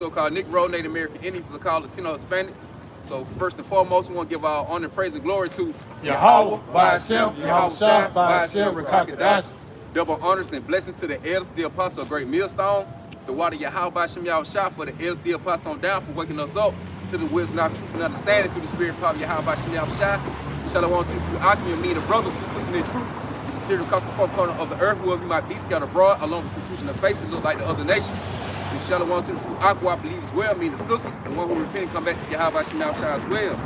so-called Negro, Native American Indians, so-called Latino, Hispanic. So first and foremost, we want to give our honor, praise, and glory to Yahweh, Ba'ashem, Yahawashi, Ba'ashem, Rakakadash. Double honors and blessings to the elders, the apostle, great millstone. The water Yahweh, Ba'ashem, Yahawashi, for the elders, the apostle on down, for waking us up to the wisdom, knowledge, truth, and understanding through the spirit power of Yahweh, Ba'ashem, Yahawashi. Shalom to the few Akim, me and the brothers who pushing in truth. This is here across the four corner of the earth, wherever we might be scattered abroad, along the confusion of faces, look like the other nations. And Shalom to the few Aqua, I believe as well, me and the sisters, the one who repent and come back to Yahweh, Ba'ashem, Yahawashi as well.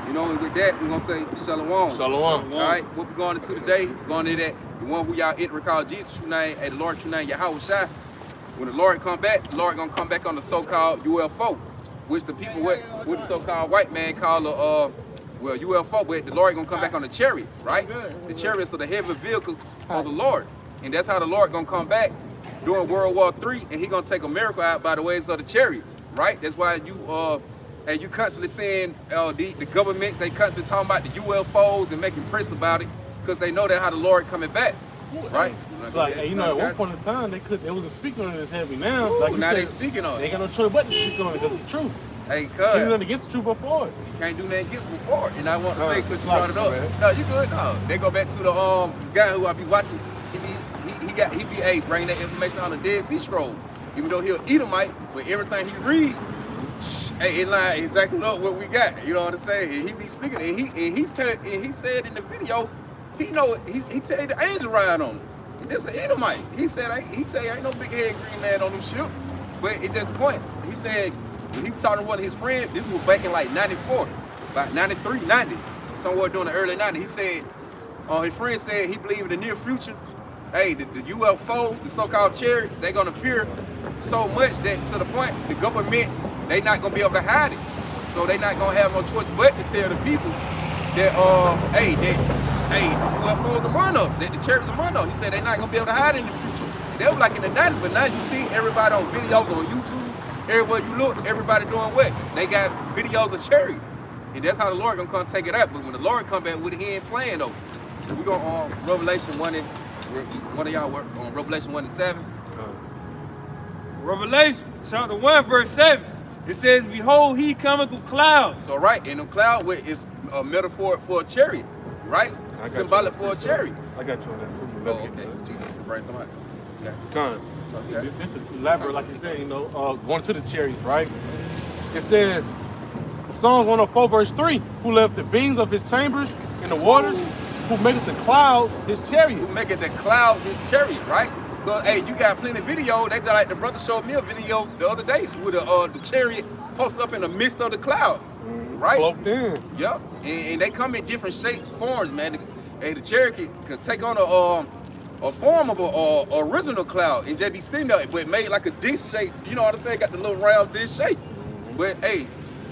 You know, and with that, we're going to say Shalom. Shalom. All right, what we're going into today is going into that, the one who y'all enter called Jesus, true name, the Lord, true name, Yahawashi. When the Lord come back, the Lord going to come back on the so-called UFO, which the people, what the so-called white man call UFO, but the Lord going to come back on the chariot, right? The chariots are the heavy vehicles of the Lord. And that's how the Lord going to come back during World War III, and he going to take America out by the ways of the chariots, right? That's why you constantly seeing the governments, they constantly talking about the UFOs and making press about it because they know that how the Lord coming back, right? It's like, hey, at one point in time, they wasn't speaking on it as heavy. Now, Ooh, like now said, they speaking on it. They ain't got no choice but to speak on it because it's true. Hey, You didn't cuz, get the truth before. you can't do nothing against before. And I want to say, because you Like, brought it up. man. No, you good, no. They go back to the this guy who I be watching, he be bringing that information on the Dead Sea Scroll. Even though he'll Edomite, but everything he read, hey, it line exactly up what we got. You know what I'm saying? And he be speaking, and he said in the video, he tell the angel ride on him. And this an Edomite. He said ain't no big head green man on them ship. But it's just the point. He said when he was talking to one of his friends, this was back in like 94, about 93, 90, somewhere during the early 90s. He said, his friend said he believed in the near future, hey, the UFOs, the so-called chariots, they're gonna appear so much that to the point the government, they not gonna be able to hide it. So they not gonna have no choice but to tell the people that the UFOs among us, that the chariots among us. He said they not gonna be able to hide it in the future. They were like in the 90s, but now you see everybody on videos on YouTube, everywhere you look, everybody doing what? They got videos of chariots. And that's how the Lord gonna come take it out. But when the Lord come back with it, he ain't playing though. And we go on Revelation 1 and one of y'all work on Revelation 1 and 7. Revelation chapter 1 verse 7. It says, behold, he cometh with clouds. So right, in the cloud is a metaphor for a chariot, right? Symbolic for a chariot. I got you on that too. Oh, okay. Jesus, bring somebody. Yeah. Con. Okay. This is elaborate, like you said, going to the chariots, right? It says, Psalms 104 verse 3, who left the beams of his chambers in the waters, who maketh the clouds his chariot. Who making the cloud his chariot, right? Because, hey, you got plenty of video. They just like the brother showed me a video the other day with the chariot posted up in the midst of the cloud, right? Cloaked in. Yep. And they come in different shapes, forms, man. The chariot can take on a form of a original cloud and just be sitting there, but made like a dish shape. You know what I'm saying? Got the little round dish shape. But hey,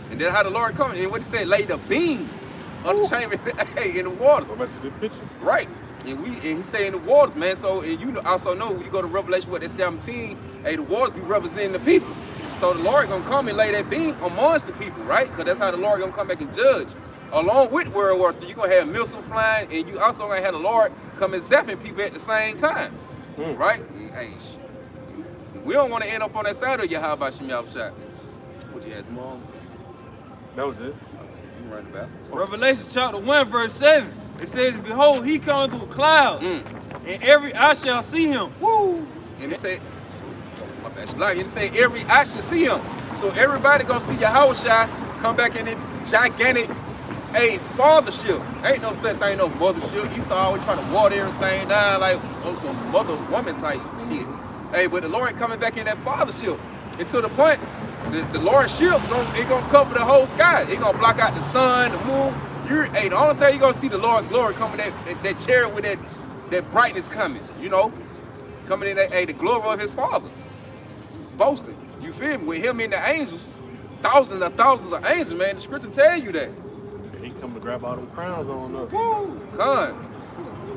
and then how the Lord comes and what he said, lay the beams of the chamber, hey, in the water. Go back to the picture. Right. And he say in the waters, man. So and you also know when you go to Revelation, what, that 17, hey, the waters be representing the people. So the Lord gonna come and lay that beam amongst the people, right? Because that's how the Lord gonna come back and judge. Along with World War III, you're gonna have missiles flying, and you also gonna have the Lord come and zapping people at the same time. Right? And, hey, we don't want to end up on that side of Yahweh Ba'ashem Yahawashi. What you ask, Mom? That was it. You right about. Revelation chapter 1 verse 7. It says, behold, he cometh with clouds, and every eye shall see him. Woo! And it said, my bad, and it said every eye shall see him. So everybody gonna see Yahawashi come back in this gigantic, fathership. Ain't no such thing, no mothership. Esau always trying to water everything down like on some mother woman type shit. Hey, but the Lord coming back in that fathership. And to the point, the Lord's ship gonna cover the whole sky. It gonna block out the sun, the moon. The only thing you're gonna see the Lord glory coming, that chariot with that brightness coming, coming in the glory of his Father. Boasting. You feel me? With him and the angels, thousands of angels, man. The scripture tell you that. He come to grab all them crowns on us. Woo! Con.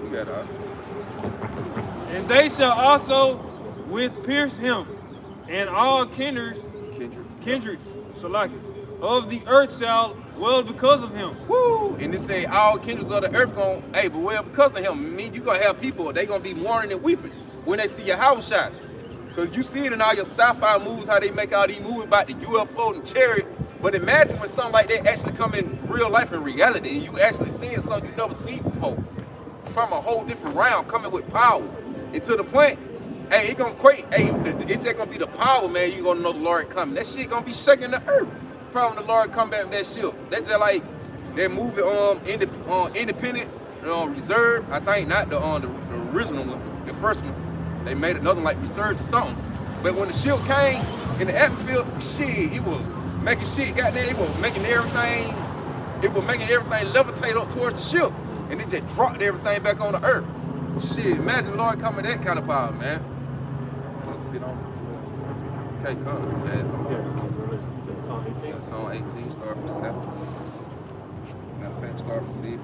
You got it. And they shall also with pierce him, and all kindreds, of the earth shall well because of him. Woo! And it say all kindreds of the earth gonna, but well because of him. I mean, you gonna have people, they gonna be mourning and weeping when they see Yahawashi. Because you see it in all your sci-fi movies, how they make all these movies about the UFO and chariot. But imagine when something like that actually come in real life and reality, and you actually seeing something you never seen before. From a whole different realm, coming with power. And to the point, hey, it gonna create, hey, it's just gonna be the power, man. You gonna know the Lord coming. That shit gonna be shaking the earth. Probably the Lord come back with that ship. That's just like that movie, Independent Reserve. I think not the original one, the first one. They made another one like Research or something. But when the ship came in the atmosphere, shit, it was making shit, goddamn, it was making everything levitate up towards the ship. And it just dropped everything back on the earth. Shit, imagine Lord coming with that kind of power, man. Sit on it. Okay, come, Jazz. Psalm 18. Yeah, Psalm 18, start from 7. Matter of fact, start from 6.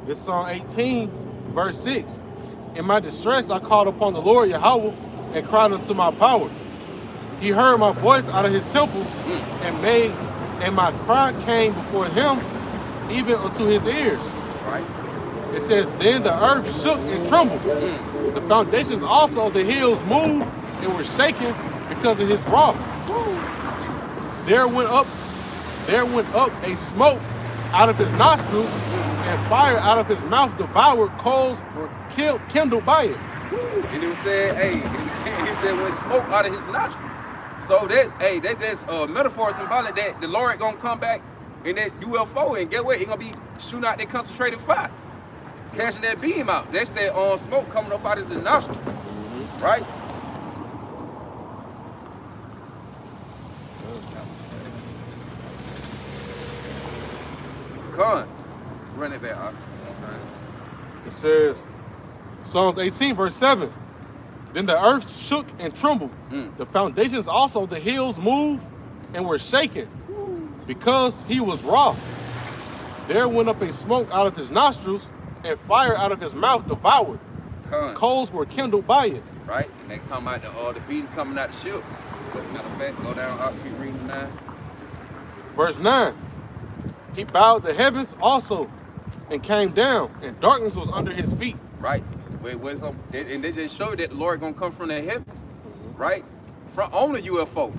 It's Psalm 18, verse 6. In my distress, I called upon the Lord Yahweh and cried unto my power. He heard my voice out of his temple, and my cry came before him, even unto his ears. Right. It says, then the earth shook and trembled. The foundations also of the hills moved and were shaken because of his wrath. There went up a smoke out of his nostrils, and fire out of his mouth devoured. Coals were kindled by it. And it said, hey, he said when smoke out of his nostrils. So that's just a metaphor, symbolic that the Lord gonna come back in that UFO, and get what? He gonna be shooting out that concentrated fire, casting that beam out. That's that smoke coming up out of his nostrils, right? Con, run it back one time. It says, Psalms 18, verse 7. Then the earth shook and trembled. The foundations also, the hills moved and were shaken because he was wroth. There went up a smoke out of his nostrils, and fire out of his mouth devoured. Con. Coals were kindled by it. Right? And they talking about the bees coming out the ship. But matter of fact, go down, I'll keep reading 9. Verse 9. He bowed the heavens also and came down, and darkness was under his feet. Right. And they just show you that the Lord gonna come from the heavens, right? From on the UFO.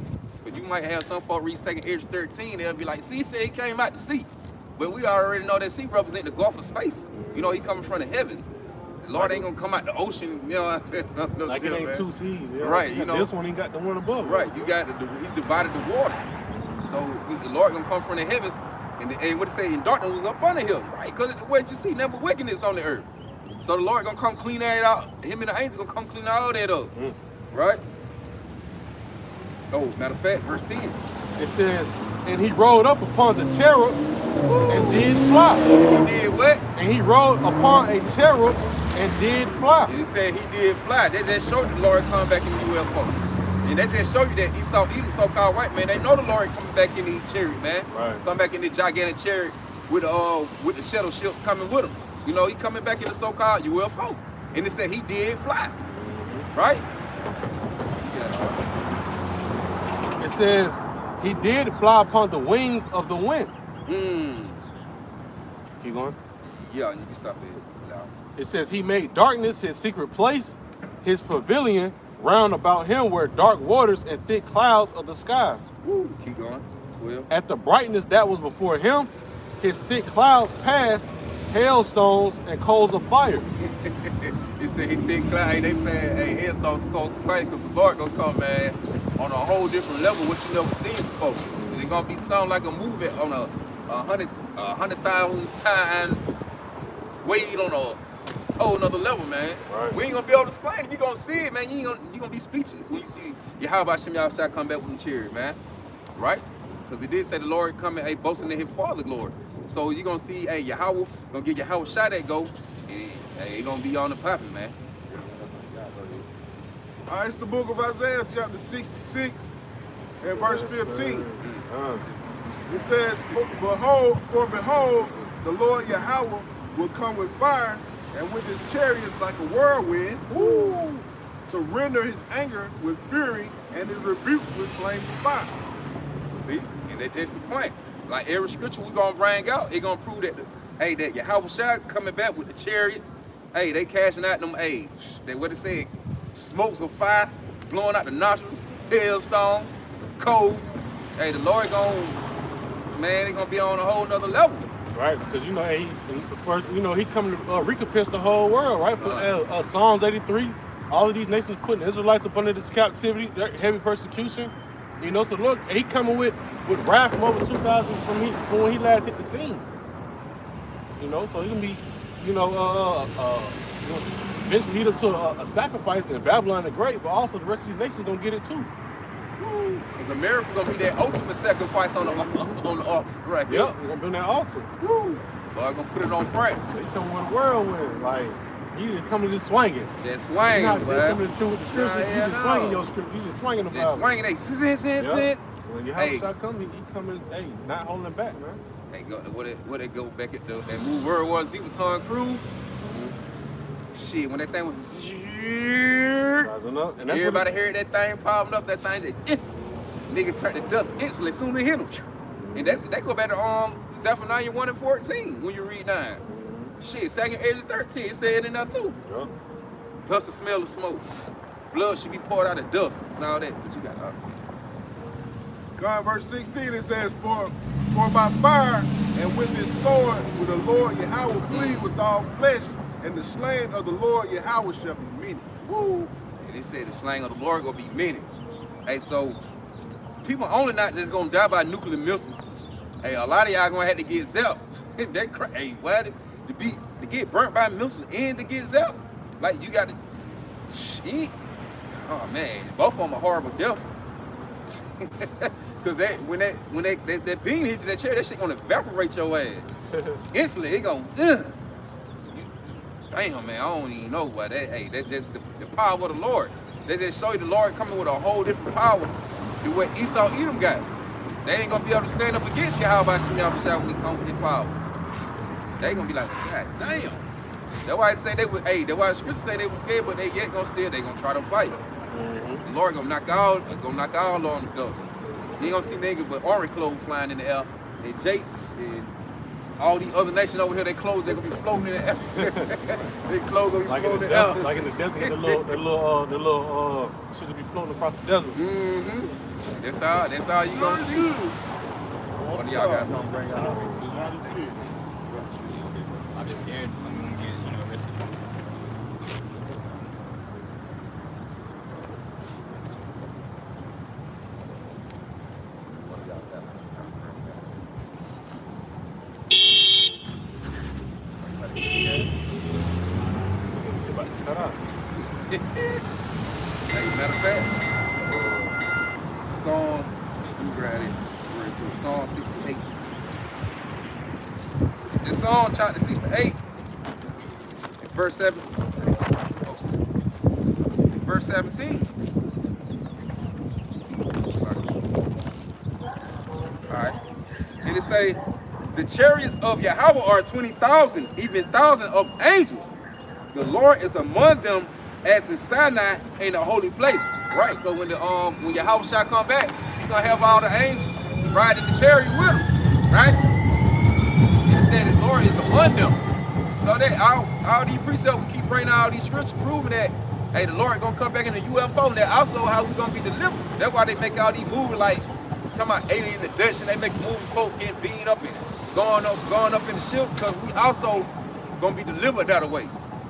But you might have some folk read 2nd Edge 13, they'll be like, see, he said he came out the sea. But we already know that sea represents the Gulf of space. You know, he coming from the heavens. The Lord ain't gonna come out the ocean, you know. No Like shit, it ain't man. 2 seas. Yeah. Right, you know. This one, he got the one above. Right, you got he's divided the waters. So the Lord gonna come from the heavens, and what it say, in darkness was up under him, right? Because what you see, never wickedness on the earth. So the Lord gonna come clean that out. Him and the angels gonna come clean all that up, right? Oh, matter of fact, verse 10. It says, and he rode up upon the cherub and did fly. He did what? And he rode upon a cherub and did fly. And he said he did fly. That just showed the Lord come back in the UFO. And that just showed you that Esau, Edom, so-called white man, they know the Lord coming back in the chariot, man. Right. Come back in the gigantic chariot with the shadow ships coming with him. You know, he coming back in the so-called UFO. And it said he did fly. Right? It says, he did fly upon the wings of the wind. Keep going. Yeah, you can stop it loud. It says, he made darkness his secret place, his pavilion round about him were dark waters and thick clouds of the skies. Woo, keep going. 12. At the brightness that was before him, his thick clouds passed, hailstones and coals of fire. He said he thick cloud, they passed hailstones and coals of fire, because the Lord gonna come, man, on a whole different level, what you never seen before. It's gonna be something like a movie on a 100,000 times weight on a whole nother level, man. Right. We ain't gonna be able to explain it. You gonna see it, man. You gonna be speechless when you see Yahawashi Yahawashi come back with the chariot, man. Right? Because he did say the Lord coming, boasting in his Father glory. So you gonna see, Yahweh gonna get Yahawashi that go, and he gonna be on the popping, man. All right, it's the book of Isaiah, chapter 66, and verse 15. It says, For behold, the Lord Yahweh will come with fire, and with his chariots like a whirlwind, to render his anger with fury, and his rebukes with flames of fire. See? And that's just the point. Like every scripture we gonna bring out, it gonna prove that that Yahweh coming back with the chariots, they cashing out them, they what it said, smokes of fire, blowing out the nostrils, hailstorm, cold. Hey, the Lord gonna be on a whole nother level. Right, because you know, he first, you know, he coming to recompense the whole world, right? For Psalms 83, all of these nations putting the Israelites up under this captivity, heavy persecution. You know, so look, he coming with wrath from over 2,000 from when he last hit the scene. You know, so he gonna be, you know, eventually lead up to a sacrifice in Babylon the Great, but also the rest of these nations gonna get it too. Because America gonna be that ultimate sacrifice on the altar, right? Yep, we're gonna build that altar. Woo! Boy, I'm gonna put it on front. They come with a whirlwind, like he just coming just swinging. Just swinging, You're not boy. just coming to with the scriptures. Yeah, You just swinging your scripture. You just swinging the Just Bible. swinging, they sit. When your Hey. house come, he coming, hey, not holding back, man. Hey, what it go back at that move World War Z with Tom Cruise? Shit, when that thing was Rising up, and that's everybody heard that thing popping up, that thing just nigga turned to dust instantly as soon as it hit him. And that go back to Zephaniah 1 and 14 when you read 9. Shit, second age of 13, it said in there too. Yep. Dust the smell of smoke. Blood should be poured out of dust and all that. But you got God, verse 16, it says, For by fire and with this sword will the Lord Yahweh bleed with all flesh, and the slain of the Lord Yahweh shall be many. woo. And it said the slaying of the Lord gonna be many. Hey, so people only not just gonna die by nuclear missiles. Hey, a lot of y'all gonna have to get zapped. That crazy. Hey, what? To get burnt by missiles and to get zapped. Like you got to. Shit. Oh man, both of them are horrible death. Cause when that beam hit you that chair, that shit gonna evaporate your ass. Instantly, it gonna. Damn man, I don't even know about that. Hey, that's just the power of the Lord. They just show you the Lord coming with a whole different power than what Esau Edom got. They ain't gonna be able to stand up against Yahawashi when he comes with his power. They gonna be like, God damn. That's why I say they would. Hey, that's why the scriptures say they were scared, but they yet gonna try to fight. The Lord gonna knock all on the dust. You ain't gonna see niggas with orange clothes flying in the air, and jakes, and all these other nations over here, their clothes they gonna be floating in the air. Their clothes gonna be like floating in in the the air. desert, like in the desert, the little shit to be floating across the desert. Mm-hmm. That's all you gonna see. What do y'all got something to bring out? I'm just scared. I'm gonna get, arrested. Cut out. Hey, matter of fact, Psalms, let me grab it real quick. Psalm 68. In Psalm chapter 68, in verse 7, in verse 17. Alright. And it say, the chariots of Yahweh are 20,000, even thousand of angels. The Lord is among them as in Sinai in the holy place. Right, so when Yahweh shall come back, he's gonna have all the angels riding the chariot with him. Right? And it said the Lord is among them. So that all these precepts, we keep bringing all these scriptures proving that, hey, the Lord gonna come back in the UFO, and that also how we gonna be delivered. That's why they make all these movies like talking about alien abduction. They make movie folk getting beaten up and going up in the ship, because we also gonna be delivered that way.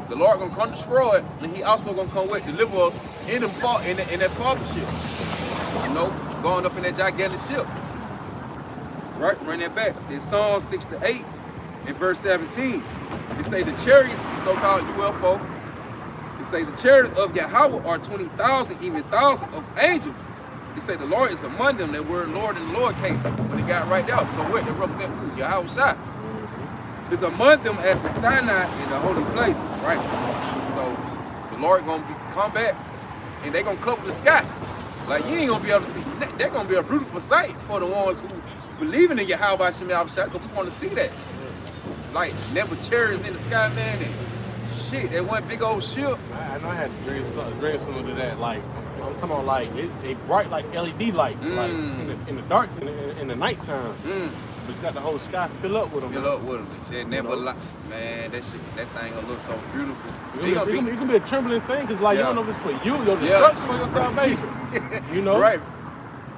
The Lord gonna come destroy it, and He also gonna come with deliver us in that father ship. Going up in that gigantic ship. Right, bring that back. In Psalm 68, in verse 17, it say the chariot, so-called UFO. It say the chariot of Yahweh are 20,000, even thousand of angels. It say the Lord is among them. That word Lord in the Lord case when it got right there. So what? They represent who? Yahawashi. It's among them as in Sinai in the holy place, right? So the Lord gonna come back, and they gonna cover the sky. Like you ain't gonna be able to see. They're gonna be a beautiful sight for the ones who believing in Yahweh Shem Yahawashi, because we want to see that. Like never chariots in the sky, man, and shit, that one big old ship. I know I had to dream something to that. Like I'm talking about, like it bright like LED lights, like in the dark, in the nighttime. but you got the whole sky fill up with them. Fill up with them. Shit, never man, that thing gonna look so beautiful. It can be a trembling thing, because like, you don't know if it's for you, your Yeah. destruction, or your salvation. You know? Right.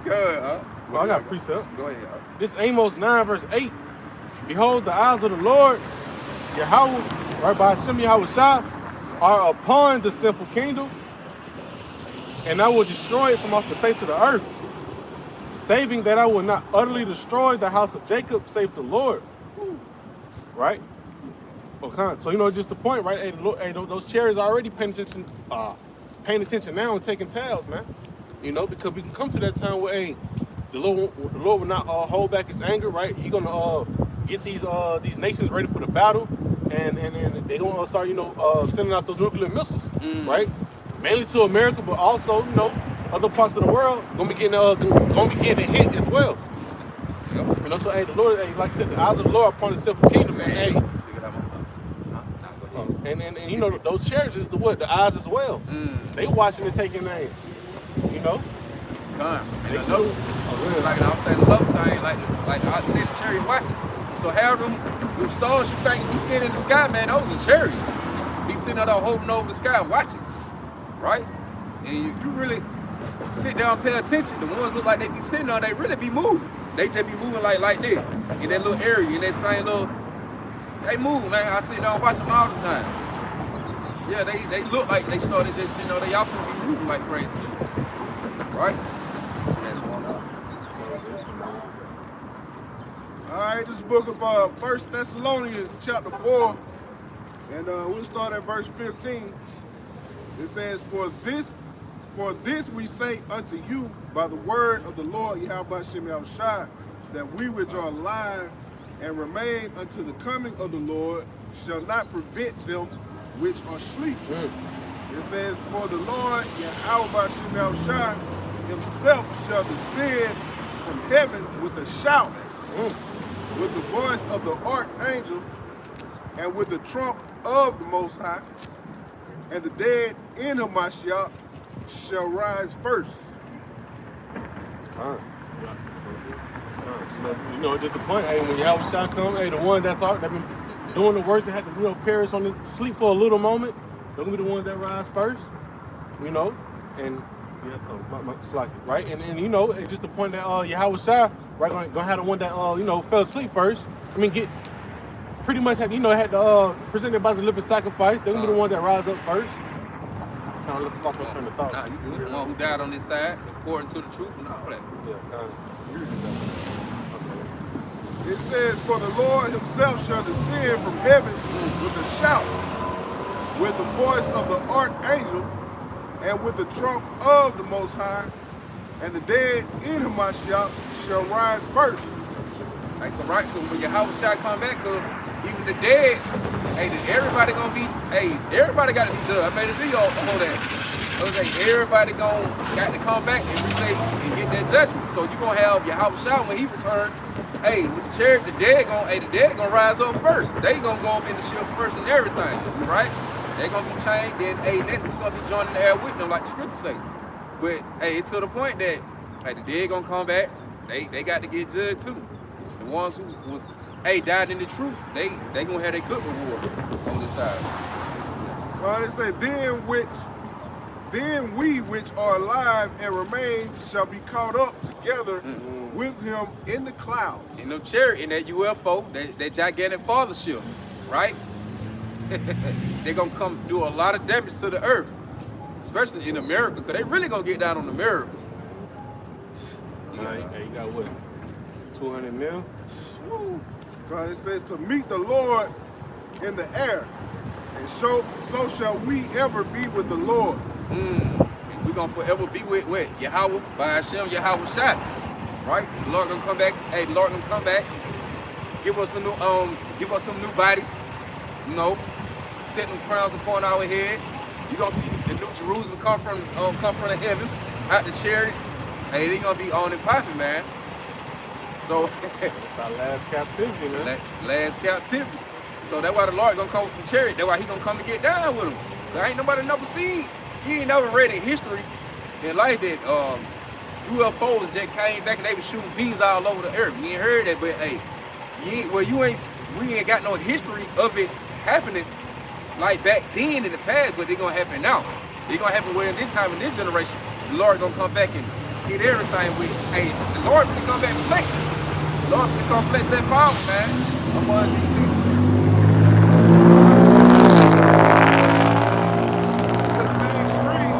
Good, Well, I got a precept. Go ahead, This Amos 9 verse 8. Behold, the eyes of the Lord, Yahweh, right by Hashem Yahawashi, are upon the sinful kingdom, and I will destroy it from off the face of the earth, saving that I will not utterly destroy the house of Jacob, save the Lord. Right? Okay. So, you know, just the point, right? Hey, those chariots are already paying attention now and taking tails, man. You know, because we can come to that time where, hey, the Lord will not hold back his anger, right? He's gonna get these nations ready for the battle, and they're gonna start, you know, sending out those nuclear missiles, right? Mainly to America, but also, you know, other parts of the world gonna be getting hit as well. Yep. You know, so hey, the Lord, hey, like I said, the eyes of the Lord upon the simple kingdom, man. Hey, and you know, those chariots is the eyes as well. They watching and taking aim. You know. And another, like I'm saying, another thing, like I said, the chariot watching. So how them stars you think be sitting in the sky, man? Those are chariots. Be sitting out there holding over the sky watching, right? And if you really sit down and pay attention, the ones look like they be sitting on, they really be moving. They just be moving like this in that little area, in that same little. They move, man. I sit down and watch them all the time. Yeah, they look like they started just, you know, they also be moving like crazy too, right? So that's one up. All right, this book of 1 Thessalonians chapter 4, and we'll start at verse 15. It says, For this we say unto you by the word of the Lord Yahawashi, that we which are alive and remain unto the coming of the Lord shall not prevent them which are asleep. It says, For the Lord Yahawashi himself shall descend from heaven with a shout, with the voice of the archangel, and with the trump of the Most High, and the dead in Hamashiach shall rise first. You know, just the point, hey, when Yahawashi come, hey, the one that been doing the work, that had the real perish on the sleep for a little moment, they're gonna be the ones that rise first. You know, and right, and you know, it's just the point that Yahawashi, right, gonna have the one that you know, fell asleep first. I mean, get pretty much had, you know, had to present their body as a living sacrifice. They're gonna be the one that rise up first. Kind of lost my train of thought. Nah, you good. The one who died on this side, according to the truth and all that. It says, For the Lord himself shall descend from heaven with a shout, with the voice of the archangel, and with the trump of the Most High, and the dead in Hamashiach shall rise first. Like the right, when Yahawashi come back, even the dead, hey, everybody gonna be, hey, everybody got to be judged. I made a video on that. I was like, everybody got to come back and restate and get that judgment. So you gonna have Yahawashi when he returned. Hey, with the chariot, the dead gonna rise up first. They gonna go up in the ship first and everything, right? They gonna be chained. Then, hey, next we gonna be joining the air with them, like the scripture say. But hey, it's to the point that hey, the dead gonna come back. They got to get judged too. The ones who was died in the truth, they gonna have their good reward on this side. Well, they say, then we which are alive and remain shall be caught up together with him in the clouds. In the chariot, in that UFO, that gigantic father ship, right? They're gonna come do a lot of damage to the earth, especially in America, because they really gonna get down on America. You got what? 200 mil? God, it says to meet the Lord in the air, and so shall we ever be with the Lord. We're gonna forever be with Yahweh by Hashem, Yahawashi, right? The Lord gonna come back. Hey, the Lord gonna come back. Give us them new bodies. You know, set them crowns upon our head. You gonna see the new Jerusalem come from the heaven, out the chariot. Hey, they gonna be on and popping, man. So it's our last captivity, man. Last captivity. So that's why the Lord gonna come with the chariot. That's why he gonna come and get down with them. There ain't nobody never seen. You ain't never read in history in life that UFOs that came back and they was shooting beams all over the earth. You ain't heard that, but hey, we ain't got no history of it happening like back then in the past, but they're gonna happen now. They're gonna happen well in this time, in this generation. The Lord gonna come back and hit everything with, hey, the Lord's gonna come back flexing. The Lord's gonna come flex that power, man. Among these people. To the mainstream,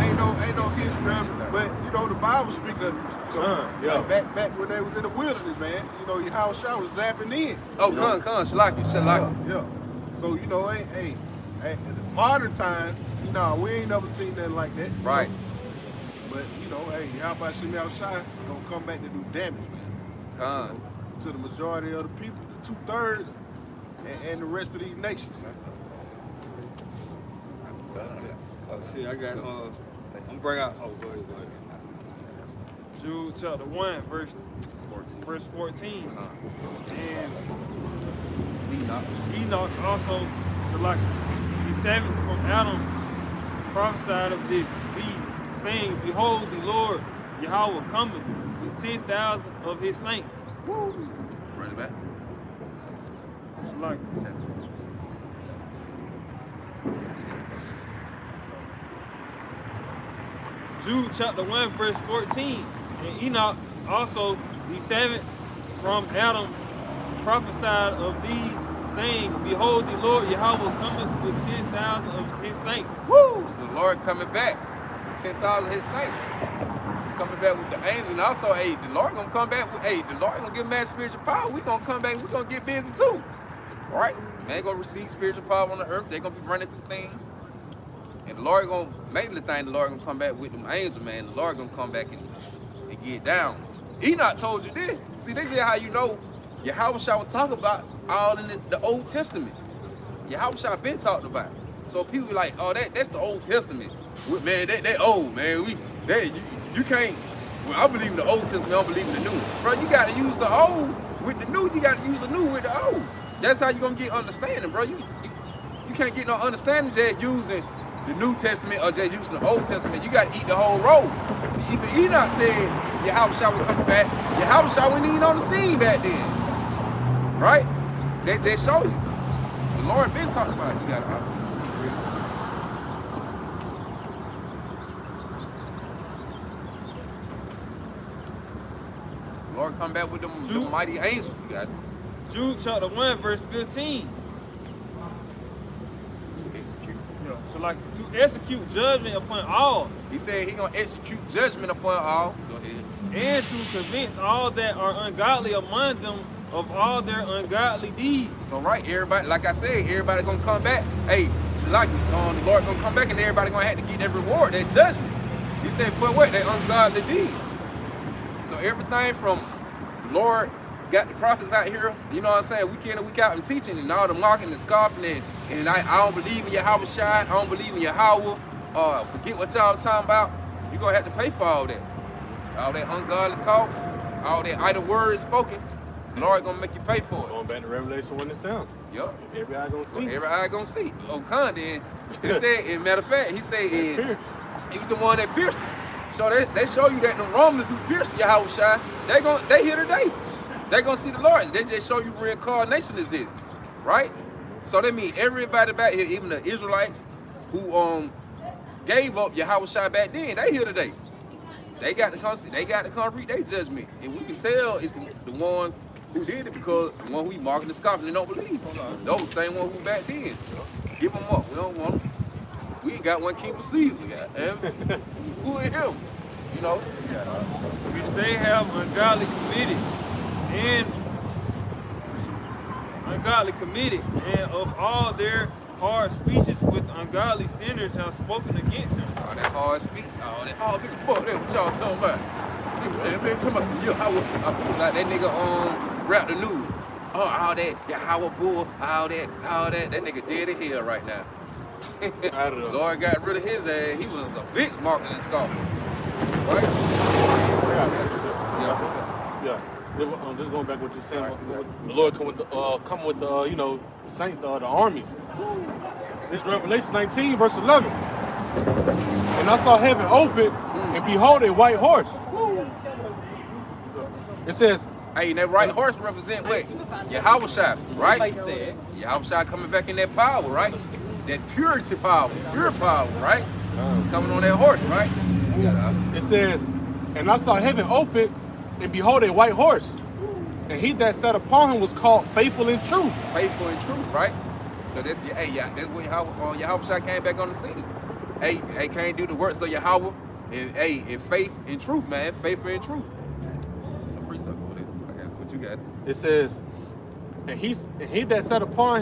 ain't no history of it, but you know the Bible speak of it. Yeah. Like back when they was in the wilderness, man. You know, Yahawashi was zapping in. Oh, you know? Shalaki. Yeah. So you know, hey, in the modern time, we ain't never seen nothing like that. Right. But you know, hey, Yahawashi outside gonna come back to do damage, man. To the majority of the people, the 2/3, and the rest of these nations. Oh shit, I got I'm bring out. Oh, go ahead. Jude chapter 1, verse 14. And Enoch also, so like the seventh from Adam, prophesied of these, saying, "Behold, the Lord Yahweh cometh with 10,000 of his saints." Woo. Run it back. So like Jude chapter 1, verse 14. And Enoch also, the seventh from Adam, prophesied of these, saying, "Behold, the Lord Yahweh cometh with 10,000 of his saints." Woo! So the Lord coming back with 10,000 of his saints. Coming back with the angels. And also, hey, the Lord gonna come back with, the Lord gonna give man spiritual power. We gonna come back, we gonna get busy too. All right? Man gonna receive spiritual power on the earth. They gonna be running through things. And the Lord gonna, maybe the thing the Lord gonna come back with them angels, man. The Lord gonna come back and get down. Enoch told you this. See, this is how you know Yahawashi will talk about all in the Old Testament. Yahawashi been talked about. So people be like, oh, that's the Old Testament. Man, that old, man. You can't, well, I believe in the Old Testament, I don't believe in the New. Bro, you gotta use the old with the new, you gotta use the new with the old. That's how you gonna get understanding, bro. You can't get no understanding just using the New Testament or just using the Old Testament. You gotta eat the whole roll. See, even Enoch said Yahawashi was coming back. Yahawashi wasn't even on the scene back then. Right? They just show you. The Lord been talking about it. You gotta the Lord come back with them mighty angels. You got it. Jude chapter 1, verse 15. So like to execute judgment upon all. He said he gonna execute judgment upon all. Go ahead. And to convince all that are ungodly among them of all their ungodly deeds. So right, everybody, like I said, everybody gonna come back. Hey, Shalaki, the Lord gonna come back and everybody gonna have to get their reward, their judgment. He said for what? Their ungodly deeds. So everything from the Lord got the prophets out here, you know what I'm saying, week in and week out and teaching and all the mocking and scoffing and I don't believe in Yahawashi, I don't believe in Yahweh, forget what y'all talking about. You're gonna have to pay for all that. All that ungodly talk, all that idle words spoken, the Lord gonna make you pay for it. Going back to Revelation when it sounds. Yup. Every eye gonna see. Every eye gonna see. Oh, then, he said, in matter of fact, he said he was the one that pierced him. So they show you that the Romans who pierced Yahawashi, they here today. They gonna see the Lord. They just show you reincarnation exists, right? So that means everybody back here, even the Israelites who gave up Yahawashi back then, they here today. They got to come see, they got to come read their judgment. And we can tell it's the ones who did it because the one who mocking and scoffing and don't believe. Those same ones who back then. Give them up. We don't want them. We ain't got one king for Caesar. Who is him? You know? Which they have ungodly committed, and of all their hard speeches with ungodly sinners have spoken against him. All that hard speech, all that hard people, fuck that, what y'all talking about? They talking about, yo, I like that nigga rap the news. Oh, all that, Yahweh bull, all that. That nigga dead in hell right now. I don't know. Lord got rid of his ass. He was a big marketing scoffer. Right? Yeah. Just going back to what you're saying, the Lord come with the you know, the saints, the armies. This Revelation 19, verse 11. And I saw heaven open, and behold, a white horse. It says, Hey, that right horse represent what? Yahawashi, right? said. Yahawashi coming back in that power, right? That purity power, pure power, right? Coming on that horse, right? It says, and I saw heaven open, and behold, a white horse. And he that sat upon him was called Faithful and True. Faithful and truth, right? So that's that's what Yahawashi came back on the scene. Hey, can't do the works of Yahweh, and in faith and truth, man. Faithful and truth. Some precept for this. I got it. What you got? It says, and he that sat upon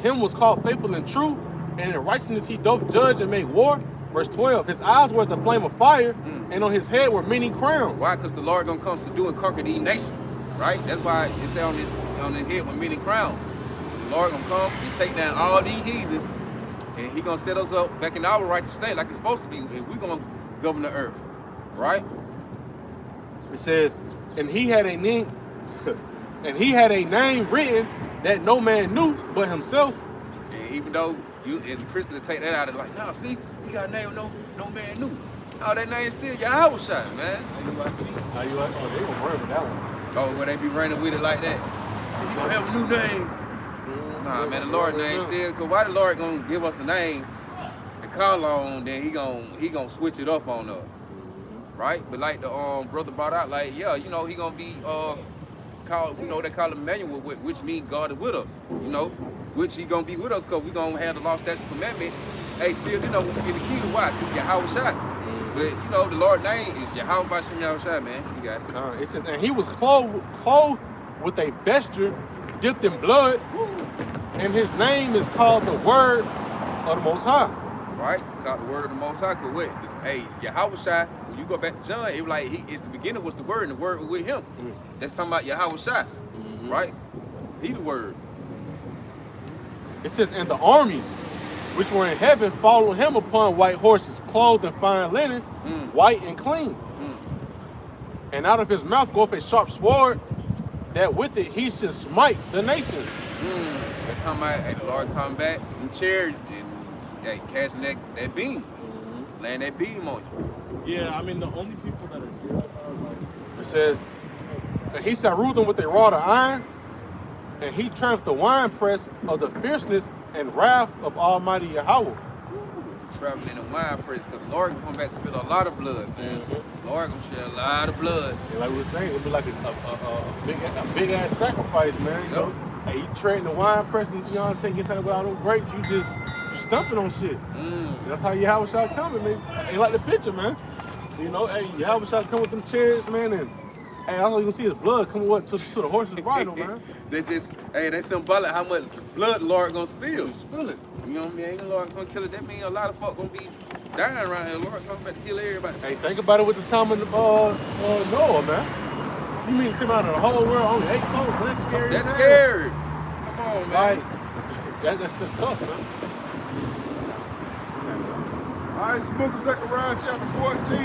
him was called Faithful and True, and in righteousness he doth judge and make war. Verse 12, his eyes were as the flame of fire, and on his head were many crowns. Why? Because the Lord gonna come to do and conquer these nations, right? That's why it say on his head with many crowns. The Lord gonna come and take down all these heathens, and he gonna set us up back in our righteous state like it's supposed to be, and we gonna govern the earth, right? It says, and he had a name, and he had a name written that no man knew but himself. And even though you and Christians take that out, it's like, no, see, he got a name no man knew. Oh, that name still Yahawashi, man. How you like? Oh, they gonna run with that one. Oh, where they be running with it like that? See, he gonna have a new name. Nah, man, the Lord name still. Cause why the Lord gonna give us a name and call on? Then he gonna switch it up on us, right? But like the brother brought out, like he gonna be called. They call him Emmanuel, which means God is with us. Which he gonna be with us because we gonna have the law, statute, commandment. Hey, see, when we get the key to why? Yahawashi. But the Lord's name is Yahawashi, man. You got it. It says, and he was clothed with a vesture dipped in blood, and his name is called the Word of the Most High. Right? Called the Word of the Most High. Cause wait, hey, Yahawashi, when you go back to John, it was like it's the beginning was the Word, and the Word was with him. That's talking about Yahawashi, right? He the Word. It says, and the armies which were in heaven followed him upon white horses, clothed in fine linen, white and clean. And out of his mouth goeth a sharp sword, that with it he should smite the nations. That's talking about, hey, the Lord come back in chariot and casting that beam, laying that beam on you. Yeah, I mean, the only people that are good are like... It says, and he shall rule them with a rod of iron, and he treadeth the winepress of the fierceness and wrath of Almighty Yahweh. Traveling in the winepress, because the Lord come back and spill a lot of blood, man. The Lord gonna shed a lot of blood. And like we were saying, it'll be like a big ass sacrifice, man. You know, hey, you trading the winepress, and you know what I'm saying, get something without no grapes, you stumping on shit. That's how Yahawashi coming, man. Ain't like the picture, man. So, hey, Yahawashi come with them chariots, man, and hey, all you can see is blood coming to the horse's bridle, man. They symbolic how much blood the Lord gonna spill. Spill it. You know what I mean? Ain't the Lord gonna kill it. That means a lot of folk gonna be dying around here. The Lord coming back to kill everybody. Hey, think about it with the time of Noah, man. You mean to out of the whole world, only 8 folks? That's scary. That's scary. Come on, man. Like, that's tough, man. All right, Book of Zechariah chapter 14,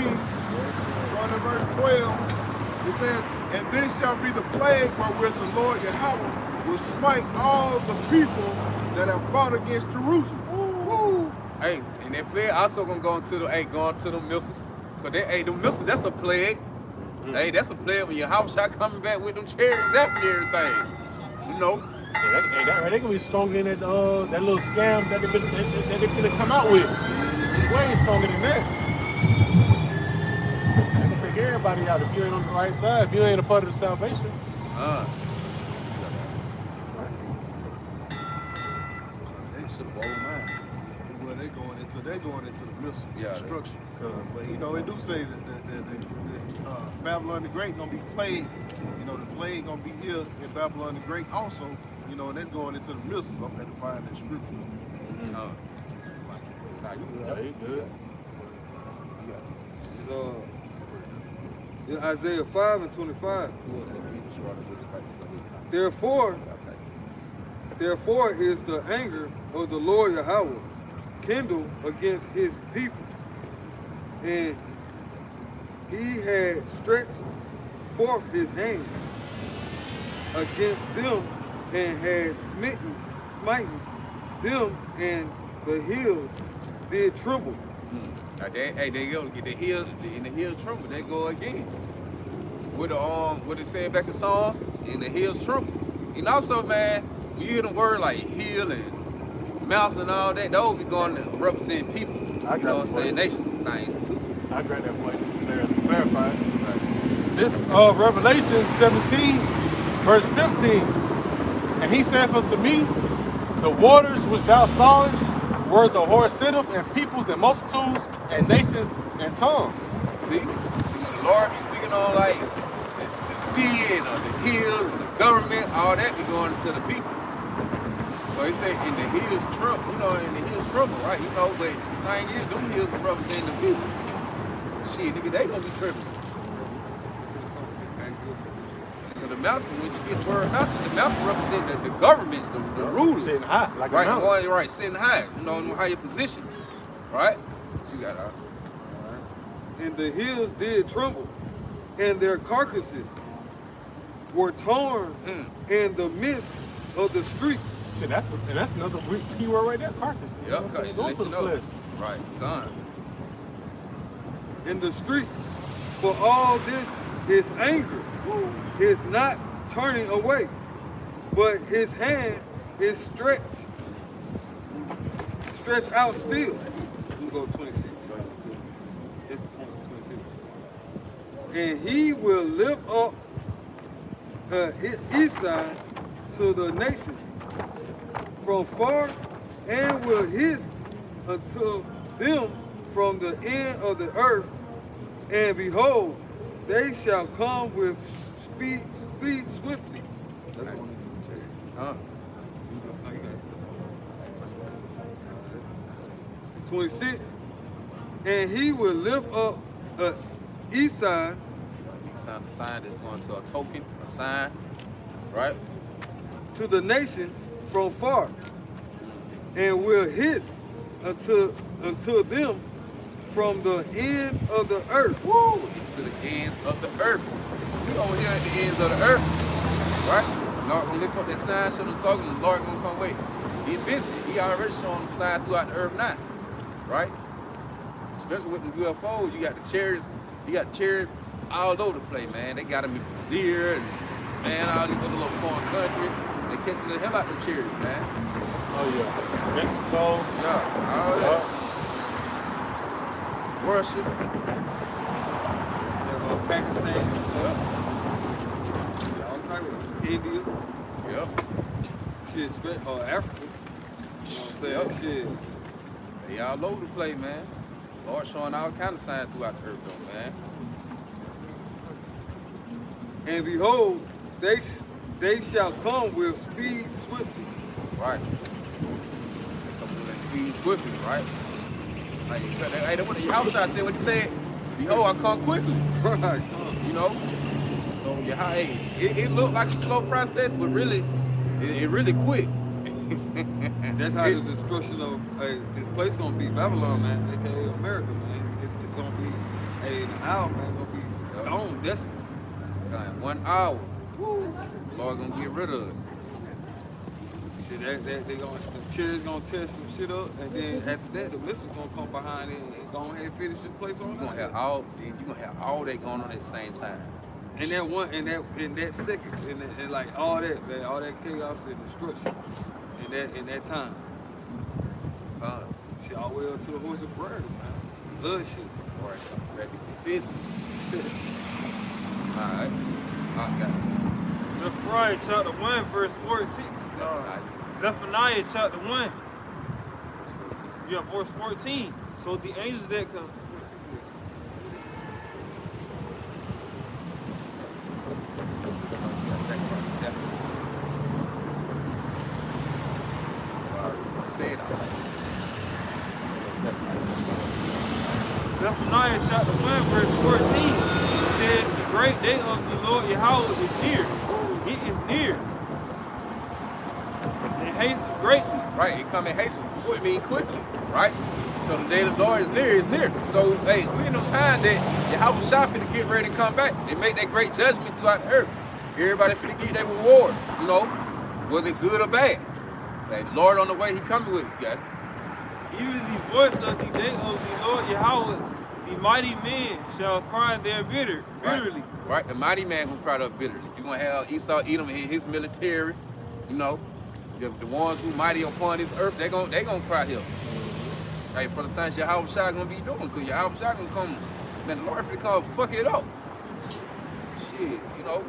going to verse 12. It says, and this shall be the plague wherewith the Lord Yahweh will smite all the people that have fought against Jerusalem. Woo. Hey, and that plague also gonna go into the missiles. Cause the missiles, that's a plague. Hey, that's a plague when your house shot coming back with them chariots after everything. Hey, they gonna be stronger than that little scam that they finna come out with. Way stronger than that. They can take everybody out if you ain't on the right side, if you ain't a part of the salvation. They should blow mine. Well, they're going into the missile destruction. But it do say that Babylon the Great gonna be plagued. The plague gonna be here in Babylon the Great also. And that's going into the missiles. I'm going to find that scripture. In Isaiah 5 and 25. Therefore is the anger of the Lord Yahweh kindled against his people, and he had stretched forth his hand against them, and had smitten them, and the hills did tremble. They go get the hills, in the hills tremble, they go again. with the what it said back in Psalms, and the hills tremble. And also, man, when you hear the word like hill and mountain and all that, those be going to represent people. I You know what I'm got saying? Nations and things too. I got that point there to clarify. Right. This Revelation 17, verse 15. And he said unto me, the waters which thou sawest were the horse sitteth, and peoples and multitudes and nations and tongues. See, when the Lord be speaking on like the sea and the hills and the government, all that be going to the people. So he say, in the hills tremble, you know, in the hills tremble, right? You know, but the thing is, them hills are representing the people. Shit, nigga, they gonna be tripping. So the mountain, when you get the word mountain, the mountain represents the governments, the rulers. Sitting high, like right, a mountain. the one, right, sitting high, you know how you position, right? You got And the hills did tremble, and their carcasses were torn in the midst of the streets. Shit, that's another key word right there, carcass. Yep, Go let to you the know. flesh. Right, gone. In the streets, for all this his anger is not turning away, but his hand is stretched out still. We go 26, right? That's the point, 26. And he will lift up his side to the nations from far, and will hiss unto them from the end of the earth. And behold, they shall come with speed swiftly. That's going into the church. Huh? 26. And he will lift up east side A sign that's going to a token, a sign, right? to the nations from far, and will hiss unto them from the end of the earth. Woo! To the ends of the earth. We over here at the ends of the earth, right? Lord gonna lift up that sign, show them talking, the Lord gonna come wait. Get busy. He already showing them signs throughout the earth now, right? Especially with the UFOs, you got the chariots all over the place, man. They got them in Brazil and man, all these other little foreign countries. They catching the hell out of them chariots, man. Oh yeah, Mexico. Yeah, all that. Worship. Pakistan, Yep. all type of India, Yep. shit, Africa. You know what I'm saying? Shit. They all over the place, man. Lord showing all kind of signs throughout the earth, though, man. And behold, they shall come with speed swiftly. Right. Come with that speed swiftly, right? Like, hey, what the Yahawashi said, what he said? Behold, I come quickly. Right. You know? So, it looked like a slow process, but really, it really quick. That's how the destruction of this place gonna be. Babylon, man, aka America, man. It's gonna be an hour, man. Gonna be gone, desolate. In 1 hour, the Lord gonna get rid of it. Shit, they gonna the chariots gonna tear some shit up, and then after that, the missiles gonna come behind it and go ahead and finish this place on. You gonna have all that going on at the same time. And that one, in that second, and like all that, man, all that chaos and destruction, in that time. Shit, all the way up to the horse and bridle, man. Blood shit. All right, ready to get busy. All right. I got it. Zephaniah chapter 1, verse 14. Zephaniah chapter 1. Yeah, verse 14. So the angels that come. Zephaniah chapter 1, verse 14 says, the great day of the Lord Yahweh is near. It is near. And hastens greatly. Right, it come in hastily. It mean quickly, right? So the day of the Lord is near, it's near. So, hey, we in no time that Yahawashi finna get ready to come back and make that great judgment throughout the earth. Everybody finna get their reward, you know, whether good or bad. Like, Lord on the way, he coming with it, got it. Even the voice of the day of the Lord Yahweh, the the mighty men shall cry there bitterly. Right, the mighty man gonna cry up bitterly. You're gonna have Esau, Edom, and his military, you know, the ones who mighty upon this earth, they gonna cry here. Hey, for the things Yahawashi gonna be doing, cause Yahawashi gonna come, man, the Lord finna come fuck it up. Shit, you know.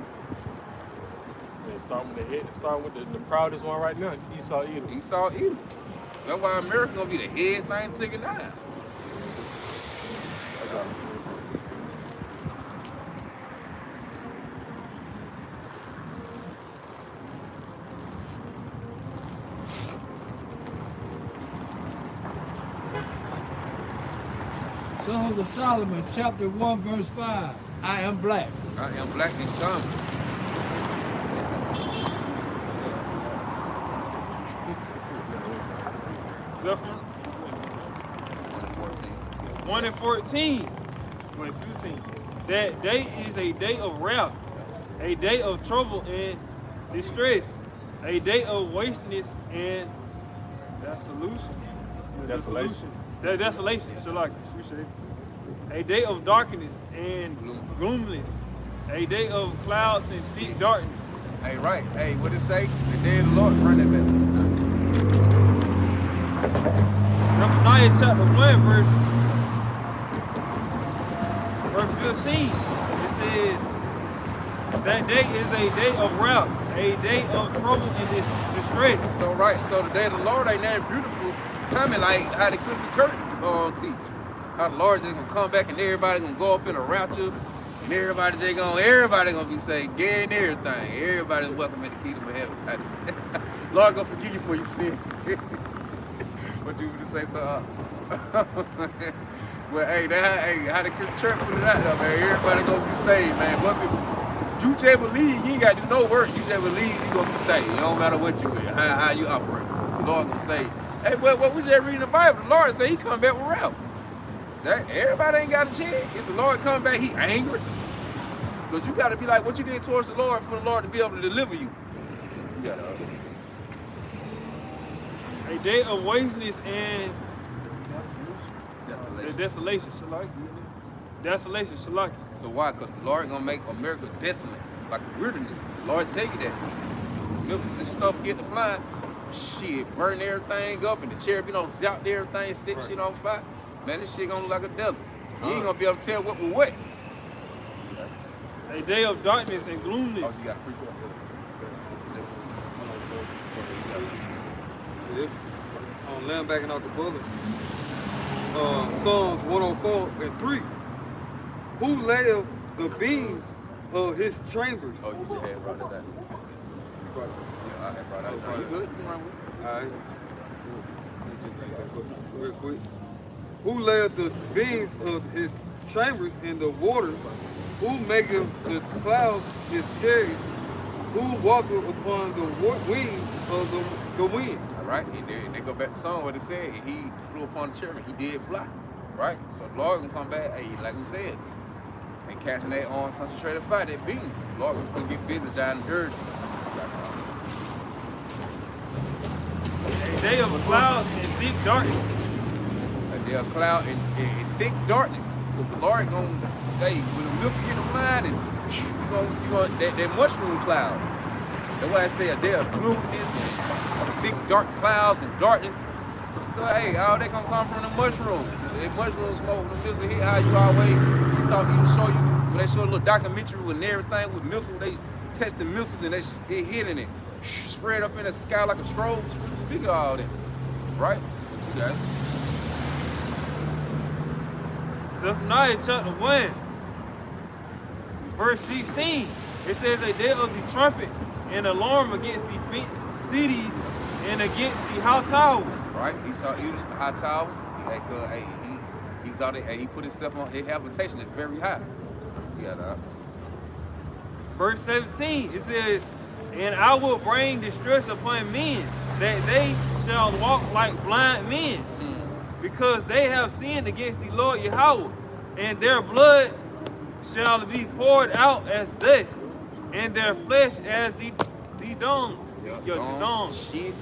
Start with the proudest one right now, Esau, Edom. Esau, Edom. That's why America gonna be the head thing taken down. Songs of Solomon, chapter 1, verse 5. I am black. I am black and common. Zephyr 1 and 14. 1 and 15. That day is a day of wrath, a day of trouble and distress, a day of wasteness and desolation. Desolation. A day of darkness and gloominess, a day of clouds and thick darkness. Hey, right. Hey, what it say? The day of the Lord. Run that back one time. Zephaniah chapter 1, verse 15. It says, that day is a day of wrath, a day of trouble and distress. So right, so the day of the Lord ain't that beautiful coming like how the Christian church teach. How the Lord just gonna come back and everybody gonna go up in a rapture and everybody gonna be saved, gay and everything. Everybody's welcome in the kingdom of heaven. Lord gonna forgive you for your sin. What you would say so? Well, hey, how the Christian church put it out there, man. Everybody gonna be saved, man. You just believe, you ain't gotta do no work. You just believe you gonna be saved. It don't matter what you is, how you operate. The Lord gonna say, hey, what we just reading the Bible? The Lord say he come back with wrath. Everybody ain't got a chance. If the Lord come back, he angry. Because you got to be like what you did towards the Lord for the Lord to be able to deliver you. You got to. A day of wasteness and desolation. Desolation. So why? Because the Lord going to make America desolate, like a wilderness. The Lord tell you that. Missiles and stuff get to flying. Shit, burn everything up and the cherub, zap everything, set shit on fire. Man, this shit gonna look like a desert. You ain't gonna be able to tell what was what. A day of darkness and gloominess. Oh, you got to See, I'm laying backing out the bullet. Psalms 104 and 3. Who layeth the beams of his chambers? Oh, you just had brought it down. Yeah, I had brought it down. You good? You can run with it. All right. Real quick. Who layeth the beams of his chambers in the waters? Who maketh the clouds his chariot? Who walketh upon the wings of the wind? All right, they go back to the song what it said. He flew upon the cherub. He did fly, right? So the Lord gonna come back. Hey, like we said, they catching that on concentrated fire, that beam. The Lord gonna get busy down the earth. A day of clouds and thick darkness. A day of cloud and thick darkness. Because the Lord gonna, hey, when the mist get in line, and you gonna that mushroom cloud. That's why I say a day of gloominess and thick dark clouds and darkness. So, hey, all that gonna come from the mushroom. The mushroom smoke, the mist hit how you always. He show you when they show a little documentary and everything with missiles. They test the missiles and they hitting it, spread up in the sky like a scroll. Speak of all that, right? What you got? Zephaniah chapter 1, verse 16. It says a day of the trumpet and alarm against the fenced cities and against the high tower. Right? He saw even the high tower. He saw that. He put himself on. His habitation is very high. Yeah. Verse 17. It says, and I will bring distress upon men, that they shall walk like blind men, because they have sinned against the Lord Yahweh, and their blood shall be poured out as dust, and their flesh as the dung. Dung. Shit.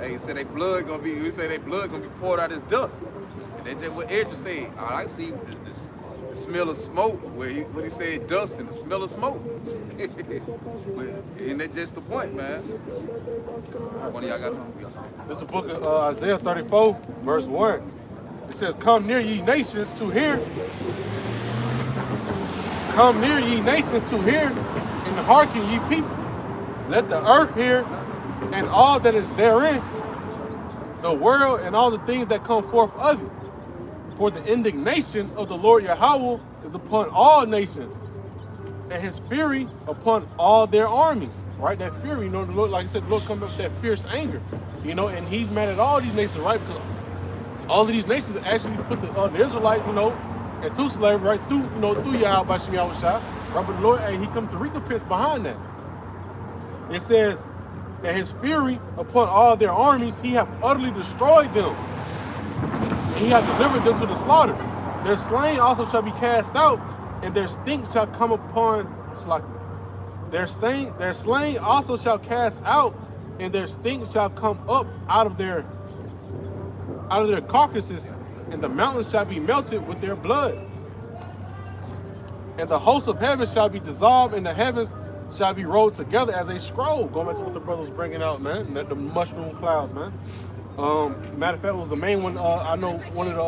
Hey, he said they blood gonna be. He said they blood gonna be poured out as dust. And that's just what Edges said. All I see is the smell of smoke. What he said, dust and the smell of smoke. And that's just the point, man. One of y'all got something? This is the book of Isaiah 34, verse 1. It says, "Come near, ye nations, to hear. Come near, ye nations, to hear, and hearken, ye people. Let the earth hear, and all that is therein, the world and all the things that come forth of it. For the indignation of the Lord Yahweh is upon all nations, and his fury upon all their armies." Right? That fury, the Lord, like I said, the Lord comes up with that fierce anger, and he's mad at all these nations, right? Because all of these nations actually put the Israelites, into slavery, right? Through Yahawashi, right? But the Lord, he comes to recompense behind that. It says, "And his fury upon all their armies, he hath utterly destroyed them. And he hath delivered them to the slaughter. Their slain also shall be cast out, and their stink shall come upon their slain also shall cast out, and their stink shall come up out of their carcasses, and the mountains shall be melted with their blood. And the hosts of heaven shall be dissolved, and the heavens shall be rolled together as a scroll." Going back to what the brother was bringing out, man. The mushroom clouds, man. Matter of fact, it was the main one. I know one of the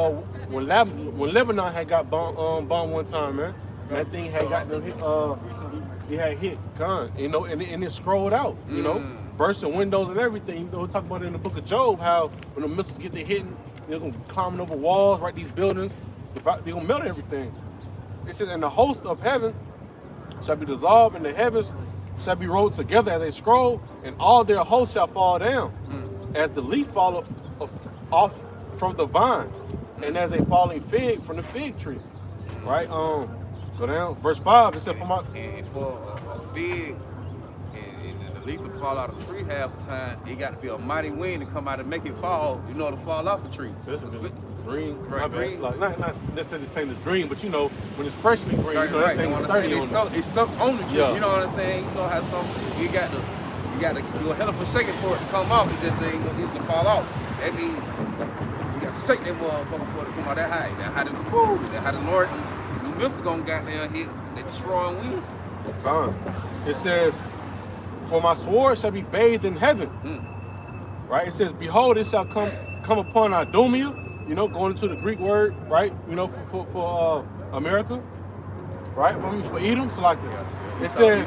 when Lebanon had got bombed one time, man. And that thing had got hit. It had hit, and it scrolled out, bursting windows and everything. We talk about it in the book of Job, how when the missiles get to hitting, they're gonna climbing over walls, right? These buildings, they're gonna melt everything. It says, "And the host of heaven shall be dissolved, and the heavens shall be rolled together as a scroll, and all their hosts shall fall down, as the leaf falleth off from the vine, and as a falling fig from the fig tree." Right? Go down. Verse 5. It said, "For a fig and the leaf to fall out of the tree half the time, it got to be a mighty wind to come out and make it fall, to fall off the tree." Green, right? Green. It's like not necessarily the same as green, but when it's freshly green, right. Everything's sturdy on it. It's stuck on the tree. Yeah. You know what I'm saying? You know how you got to do a hell of a shaking for it to come off. It just ain't gonna fall off. That means you got to shake that motherfucker for it to come out that high. That how the Lord. The missile gonna goddamn hit that destroying wind. It says, "For my sword shall be bathed in heaven." Right? It says, "Behold, it shall come upon Idumea," going into the Greek word, right? For America, right? For Edom, so like that. It says,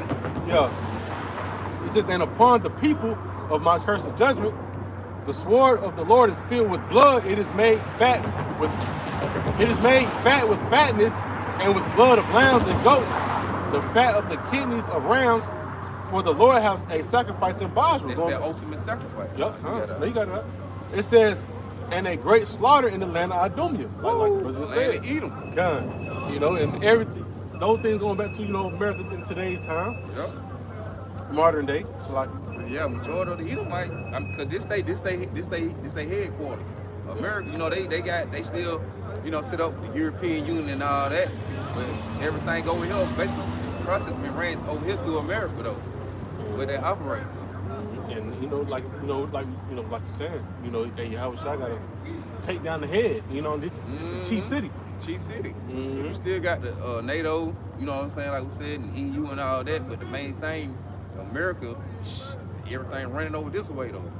It says, "And upon the people of my cursed judgment, the sword of the Lord is filled with blood. It is made fat with fatness, and with blood of lambs and goats, the fat of the kidneys of rams, for the Lord has a sacrifice in Basra." It's their ultimate sacrifice. Yep. You got it. It says, "And a great slaughter in the land of Idumea." Like the brother just said. Edom. And everything. Those things going back to America in today's time. Yep. Modern day. So majority of the Edomite, because this they headquarters. America, they still, set up the European Union and all that, but everything over here, basically, the process been ran over here through America though, where they operate. And like you're saying, Yahawashi gotta take down the head. This is the chief city. Chief city. You still got the NATO, like we said, and EU and all that, but the main thing, America, everything running over this way though.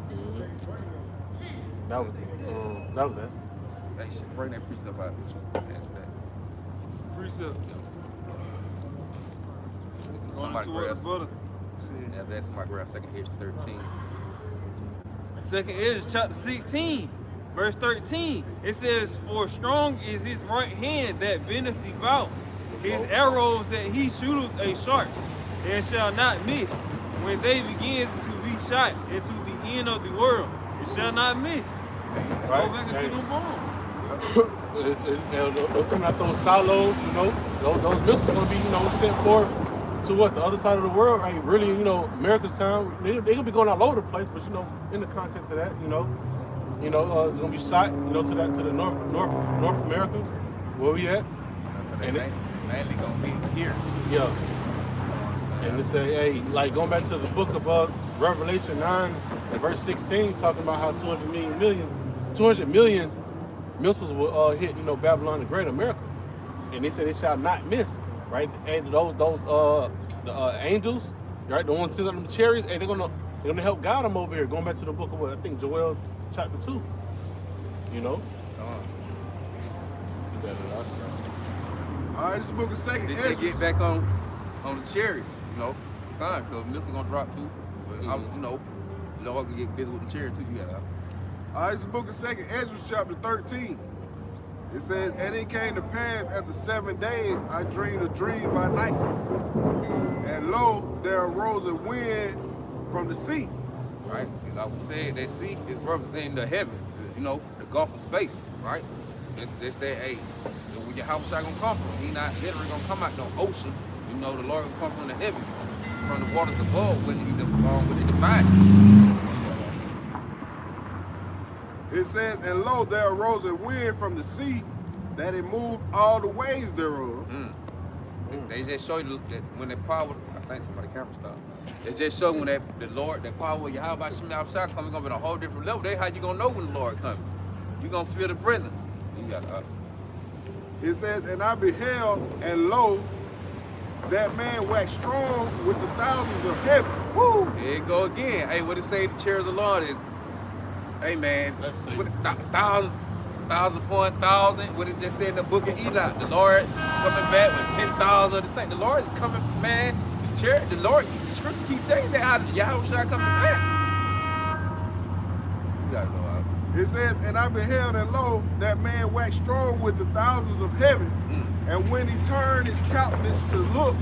That was that. Hey, shit, bring that precept out. Precept. Somebody grab somebody grab 2nd Hedges 13. 2nd Hedges chapter 16, verse 13. It says, "For strong is his right hand that bendeth thee about, his arrows that he shooteth a sharp, and shall not miss. When they begin to be shot into the end of the world, it shall not miss." Right? Go back into the bomb. They'll come out those silos, those missiles gonna be, sent forth to the other side of the world, right? Really, America's time. They're gonna be going all over the place, but in the context of that, it's gonna be shot, to the North America, where we at. And they mainly gonna be here. Yeah. And it say, hey, like going back to the book of Revelation 9 and verse 16, talking about how 200 million missiles will hit, Babylon the Great, America. And they said they shall not miss, right? And those the angels, right, the ones sitting on the chariots, and they're gonna help guide them over here. Going back to the book of I think Joel chapter 2. All right, this is the book of Second They Ezra. just get back on the chariot, fine, because the missile gonna drop too. But the Lord can get busy with the chariot too. You got All right, it's the book of Second Ezra, chapter 13. It says, and it came to pass after 7 days, I dreamed a dream by night. And lo, there arose a wind from the sea. right? And like we said, that sea is representing the heaven, the Gulf of space, right? That's that, hey, where your house shot gonna come from. He not literally gonna come out no ocean. The Lord will come from the heaven, from the waters above, with the divine. It says, and lo, there arose a wind from the sea, that it moved all the ways thereof. They just show you that when that power, I think somebody camera stopped. They just show when that power of Yahawashi outside coming, gonna be on a whole different level. That's how you gonna know when the Lord coming. You gonna feel the presence. You got It says, and I beheld, and lo, that man waxed strong with the thousands of heaven. Woo! There you go again. Hey, what it say? The chairs of the Lord is, hey man, Let's see. 1,000 upon 1,000. What it just said in the book of Enoch, the Lord coming back with 10,000 of the saints. The Lord is coming, man. The Lord, the scripture keep saying that how Yahweh shall coming back. You gotta go out. It says, and I beheld, and lo, that man waxed strong with the thousands of heaven. And when he turned his countenance to look,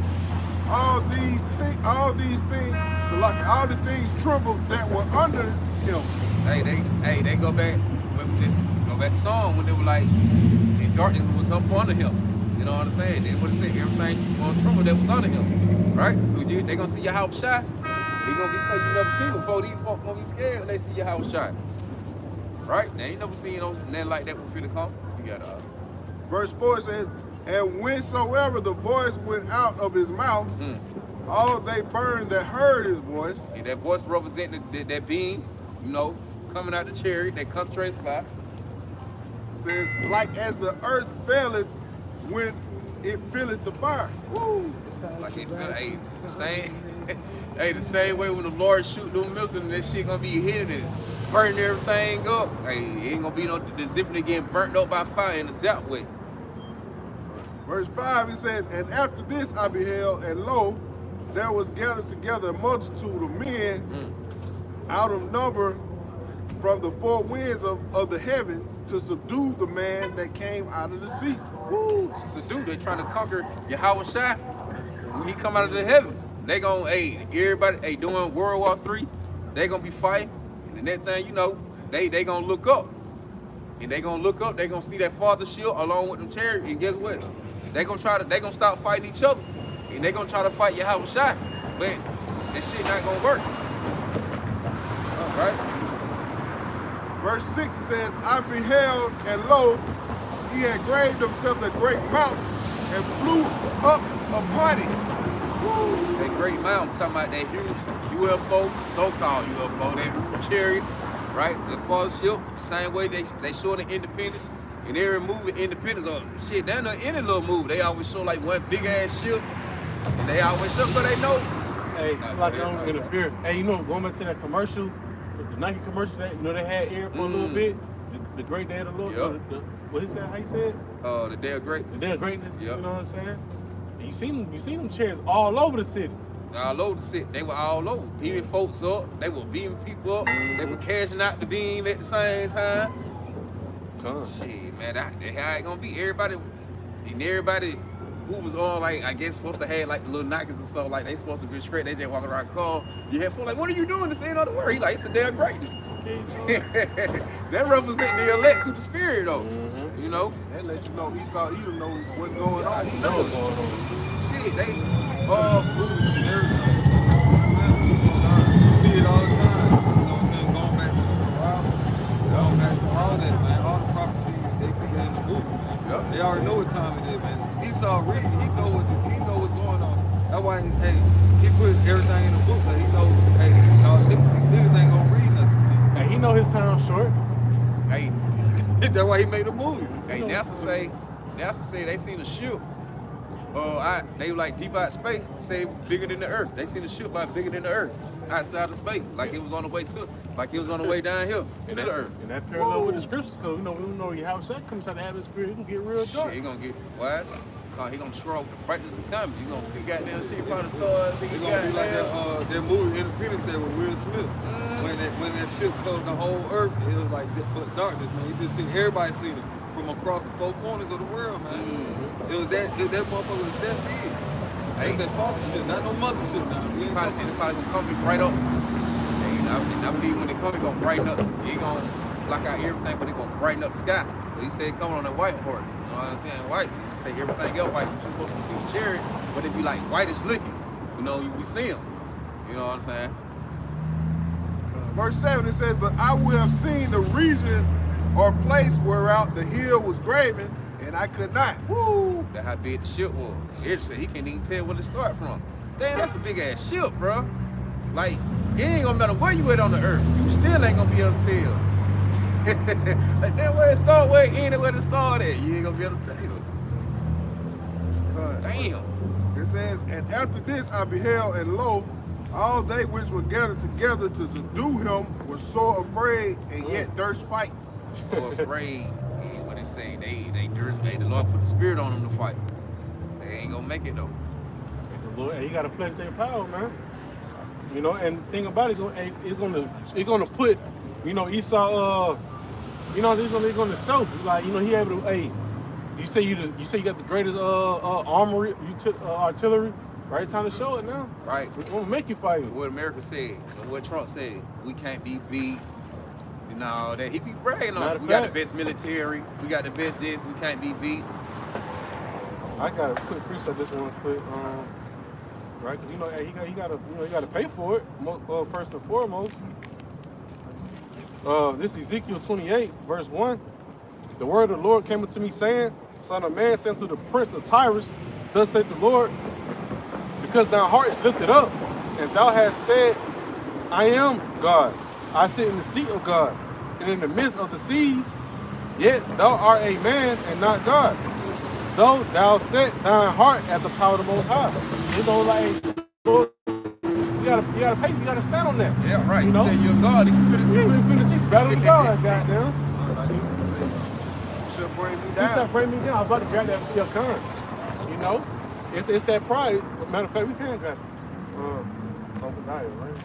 all these things, so like all the things trembled that were under him. They go back. Go back to song when they were like, and darkness was up under him. You know what I'm saying? They would have said everything on trouble that was under him, right? They gonna see your house shot. They gonna be something you never seen before. These folks gonna be scared when they see your house shot, right? Now you never seen nothing like that before to come. You gotta. Verse 4 says, and whensoever the voice went out of his mouth, all they burned that heard his voice. And that voice representing that being, coming out the chariot, that concentrated fire. Says, like as the earth faileth when it filleth the fire. Woo! Like it feel, the same way when the Lord shoot them missiles and that shit gonna be hitting it, burning everything up. Hey, it ain't gonna be no the zipping getting burnt up by fire in the zap way. Verse 5, it says, and after this I beheld, and lo, there was gathered together a multitude of men out of number from the four winds of the heaven to subdue the man that came out of the sea. Woo! To subdue, they trying to conquer Yahawashi. When he come out of the heavens, they gonna, everybody, doing World War III, they gonna be fighting, and that thing, they gonna look up. And they gonna look up, they gonna see that father shield along with them chariots, and guess what? They gonna stop fighting each other, and they gonna try to fight Yahawashi, but that shit not gonna work. All right? Verse 6, it says, I beheld, and lo, he had graved himself a great mountain and flew up upon it. Woo! That great mountain, talking about that huge UFO, so-called UFO, that huge chariot, right? That fathership, same way they show the Independence, and every movie Independence, shit, they're not any little movie. They always show like one big ass ship, and they always show, but they know. Hey, it's like they don't interfere. Hey, going back to that commercial, the Nike commercial, that they had air for a little bit. The great day of the Lord. Yep. What he said? How you said? The day of greatness. The day of greatness. Yep. You know what I'm saying? And you seen them chairs all over the city. All over the city. They were all over. Beaming folks up. They were beaming people up. They were cashing out the beam at the same time. Shit, man, that's how it gonna be. Everybody who was on, like, I guess supposed to have like the little Nikes and stuff, like they supposed to be straight. They just walking around calm. You had folk like, what are you doing to stand on the word? He like, it's the day of greatness. That represent the elect through the spirit, though. That let you know Esau, Edom know what's going on. He knows what's going on. Shit, they You see it all the time. You know what I'm saying? Going back to the Bible, going back to all that, man. All the prophecies they put in the movie, man. Yep. They already know what time it is, man. Esau really, he know what's going on. That's why, hey, he That's why he made the movies. Hey, NASA say they seen a ship. They were like deep out space, say bigger than the Earth. They seen a ship like bigger than the Earth, outside of space, like it was on the way down here to the Earth. And that parallel with the scriptures, because we know Yahawashi comes out of the atmosphere, it can get real dark. Shit, he gonna get what? He gonna scroll the brightness is coming. You gonna see goddamn shit from the stars. It's gonna be like that movie Independence Day with Will Smith. When that ship covered the whole Earth, it was like darkness, man. You just see everybody seen it from across the four corners of the world, man. It was that motherfucker was that big. Ain't that father shit, not no mother shit now. It's probably gonna come right up. And I believe when it come, it gonna brighten up. It gonna block out everything, but it gonna brighten up the sky. So he said coming on that white horse. You know what I'm saying? White. He said everything else white. You're supposed to see the chariot, but it be like whitish looking. You know, we see him. You know what I'm saying? Verse 7, it says, but I will have seen the region or place whereout the hill was graven, and I could not. Woo! That's how big the ship was. Interesting. He can't even tell where to start from. Damn, that's a big ass ship, bro. Like, it ain't gonna matter where you at on the earth. You still ain't gonna be able to tell. Like, damn, where it start, where it end, where it start at. You ain't gonna be able to tell. Damn. It says, and after this I beheld, and lo, all they which were gathered together to subdue him were so afraid, and yet durst fight. So afraid. And what they say, they durst made the Lord put the spirit on them to fight. They ain't gonna make it though. Lord, you gotta pledge their power, man. You know, and the thing about it, it's gonna put, you know, Esau, you know, they're gonna show, like, you know, he able to, hey, you say you got the greatest armory, artillery, right? It's time to show it now. Right. We're gonna make you fight. What America said, what Trump said, we can't be beat. You know, that he be bragging on. We got the best military, we got the best this, we can't be beat. I got a quick precept this one quick, right? Cause you know, hey, he gotta pay for it, first and foremost. This is Ezekiel 28, verse 1. The word of the Lord came unto me, saying, Son of man, say unto the prince of Tyrus, thus saith the Lord, because thy heart is lifted up, and thou hast said, I am God. I sit in the seat of God, and in the midst of the seas, yet thou art a man and not God. Though thou set thine heart at the power of the Most High. You know, like, Lord, you gotta pay, you gotta stand on that. Yeah, right. You know? Say you're God, you finna see. Battle of the gods, goddamn. You shall bring me You down. said bring me down. I was about to grab that your con. You know? It's that pride. Matter of fact, we can grab it. Obadiah, right?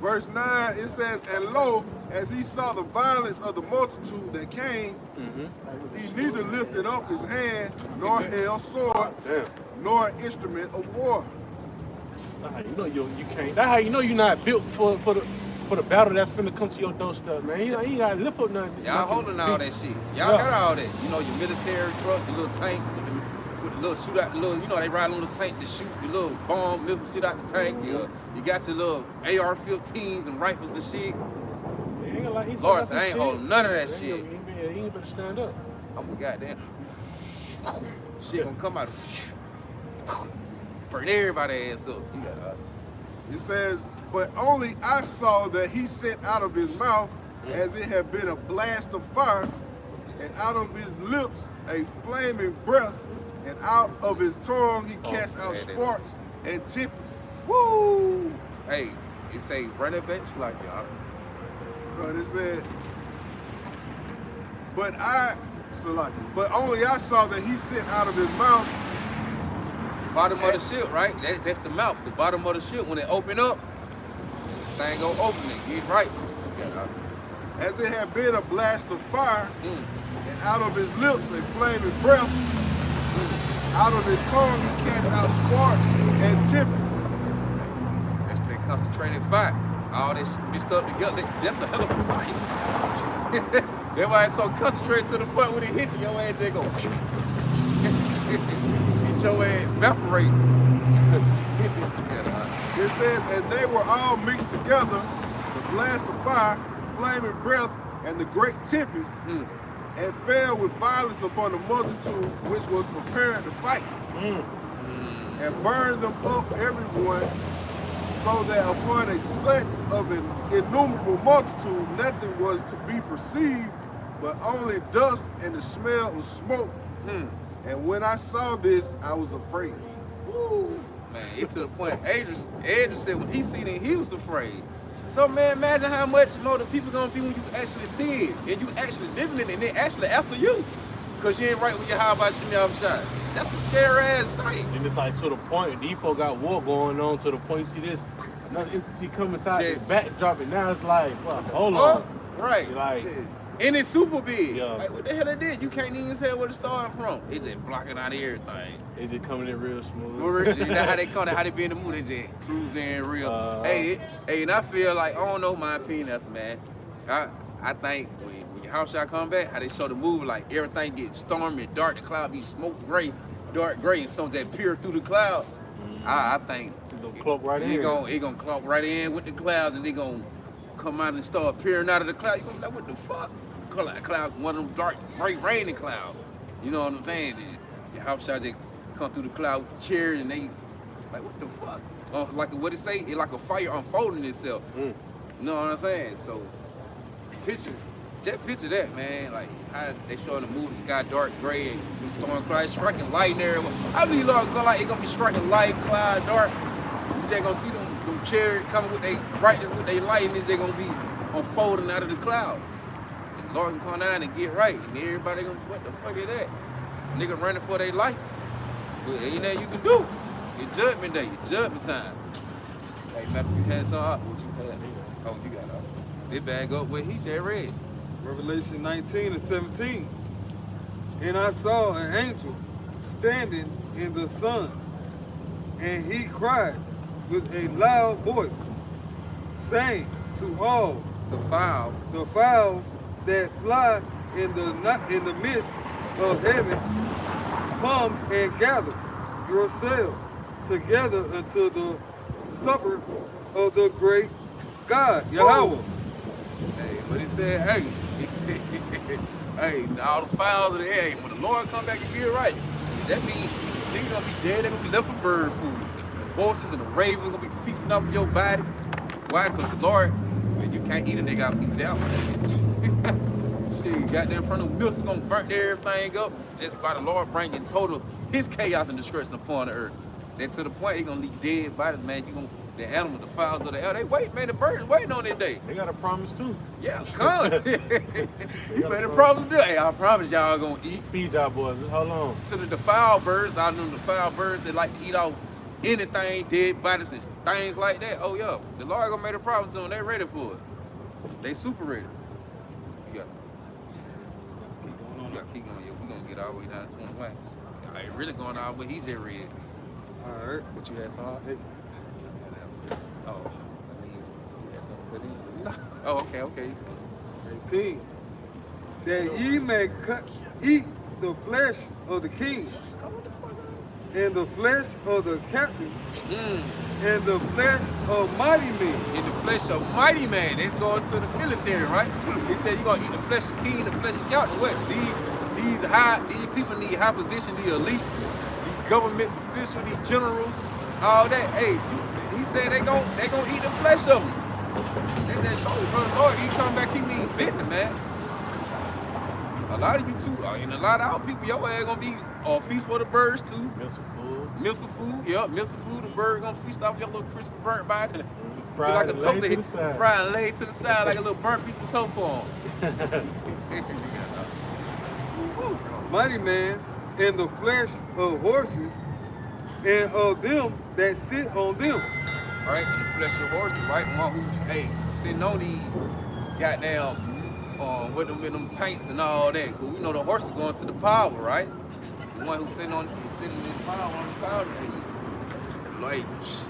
Verse 9, it says, and lo, as he saw the violence of the multitude that came, he neither lifted up his hand, nor held sword, nor instrument of war. That's how you know you can't. That's how you know you're not built for the battle that's finna come to your doorstep, man. You ain't gotta lift up nothing. Y'all holding all that shit. Y'all got all that. You know, your military truck, your little tank, with the little shoot out the little, you know, they ride on the tank to shoot the little bomb, missile shit out the tank. You got your little AR-15s and rifles and shit. Lord, I ain't holding none of that shit. You ain't better stand up. I'm a goddamn shit gonna come out burn everybody ass up. You got It says, but only I saw that he sent out of his mouth as it had been a blast of fire, and out of his lips a flaming breath, and out of his tongue he cast out sparks and tempests. woo! Hey, it say run it back like y'all. But it said, but only I saw that he sent out of his mouth. Bottom of the ship, right? That's the mouth. The bottom of the ship, when it open up, thing go open it. He's right. As it had been a blast of fire, and out of his lips a flaming breath, out of his tongue he cast out sparks and tempests. That's that concentrated fire. All that shit mixed up together. That's a hell of a fight. That's why it's so concentrated to the point when it hits you, your ass just go. Get your ass evaporate. It says, and they were all mixed together, the blast of fire, flaming breath, and the great tempest, and fell with violence upon the multitude which was prepared to fight, and burned them up everyone so that upon a sight of an innumerable multitude, nothing was to be perceived, but only dust and the smell of smoke. And when I saw this, I was afraid. Woo. Man, it's to the point. Adrian said when he seen it, he was afraid. So man, imagine how much more the people gonna be when you actually see it and you actually living it and they actually after you. Cause you ain't right with your Yahawashi Yahawashi. That's a scary ass sight. And it's like to the point, Depot got war going on to the point you see this another entity come inside the backdrop and now it's like, well, hold on. Right. Like, shit. And it's super big. Yeah. Like what the hell it did? You can't even tell where it started from. It's just blocking out everything. they just coming in real smooth. You know how they come, how they be in the mood, they just cruise in real. Hey, and I feel like, I don't know my opinion, that's man. I think when your house shot come back, how they show the movie, like everything gets stormy, dark, the cloud be smoke gray, dark gray, and some that peer through the cloud. I think It's gonna cloak right in. It gonna cloak right in with the clouds, and they gonna come out and start peering out of the cloud. You gonna be like, what the fuck? Cloud, one of them dark, bright, rainy clouds. You know what I'm saying? Your house shot just come through the cloud with chairs, and they like, what the fuck? Like what it say? It's like a fire unfolding itself. You know what I'm saying? So just picture that, man. Like how they showing the movie, the sky dark gray and storm clouds striking light there. I believe Lord gonna like it gonna be striking light, cloud, dark. You just gonna see them chairs coming with their brightness, with their light, and they gonna be unfolding out of the cloud. And Lord can come down and get right, and everybody gonna, what the fuck is that? Nigga running for their life. But ain't nothing you can do. It's judgment day, it's judgment time. Hey, Matthew, you had some what you had? Oh, you got all. They bag up what he just read. Revelation 19 and 17. And I saw an angel standing in the sun, and he cried with a loud voice, saying to all The fowls. the fowls that fly in the midst of heaven, come and gather yourselves together unto the supper of the great God, Yahweh. Hey, but he said, he said, hey, all the fowls of the air, when the Lord come back and get it right, that means niggas gonna be dead, they gonna be left for bird food. The vultures and the ravens gonna be feasting off of your body. Why? Because the Lord, man, you can't eat a nigga out these out. Shit, goddamn front of milk gonna burn everything up just by the Lord bringing total his chaos and destruction upon the earth. Then to the point he gonna leave dead bodies, man. You gonna the animals, the fowls of the air, they wait, man. The birds waiting on their day. They got a promise too. Yeah, come. You made a promise to do. Hey, I promise y'all gonna eat. Feed y'all boys. Hold on. To the defiled birds, I know the defiled birds that like to eat off anything, dead bodies and things like that. Oh yeah, the Lord gonna make a promise to them. They ready for it. They super ready. You got keep going. Yeah, we gonna get all the way down to 21. I ain't really going all the way. He just read. All right. What you had, saw? Oh. Oh, okay. 18. That ye may eat the flesh of the king, and the flesh of the captain, and the flesh of mighty men. In the flesh of mighty man. That's going to the military, right? He said you're gonna eat the flesh of king, the flesh of captain. What? These people need high position, the elites, these government officials, these generals, all that. Hey, he said they gon' eat the flesh of them. That show, brother Lord, he come back, he mean business, man. A lot of you too, and a lot of our people, your ass gonna be on feast for the birds too. Missile food, yeah, missile food. The bird gonna feast off your little crispy burnt body. Fried like a and laid to the side. fried and laid to the side like a little burnt piece of tofu on. Mighty man, and the flesh of horses, and of them that sit on them. Right, and the flesh of horses, right? The one who, sitting on these goddamn, with them in them tanks and all that. Cause we know the horse is going to the power, right? The one who's sitting in this power on the power. Like,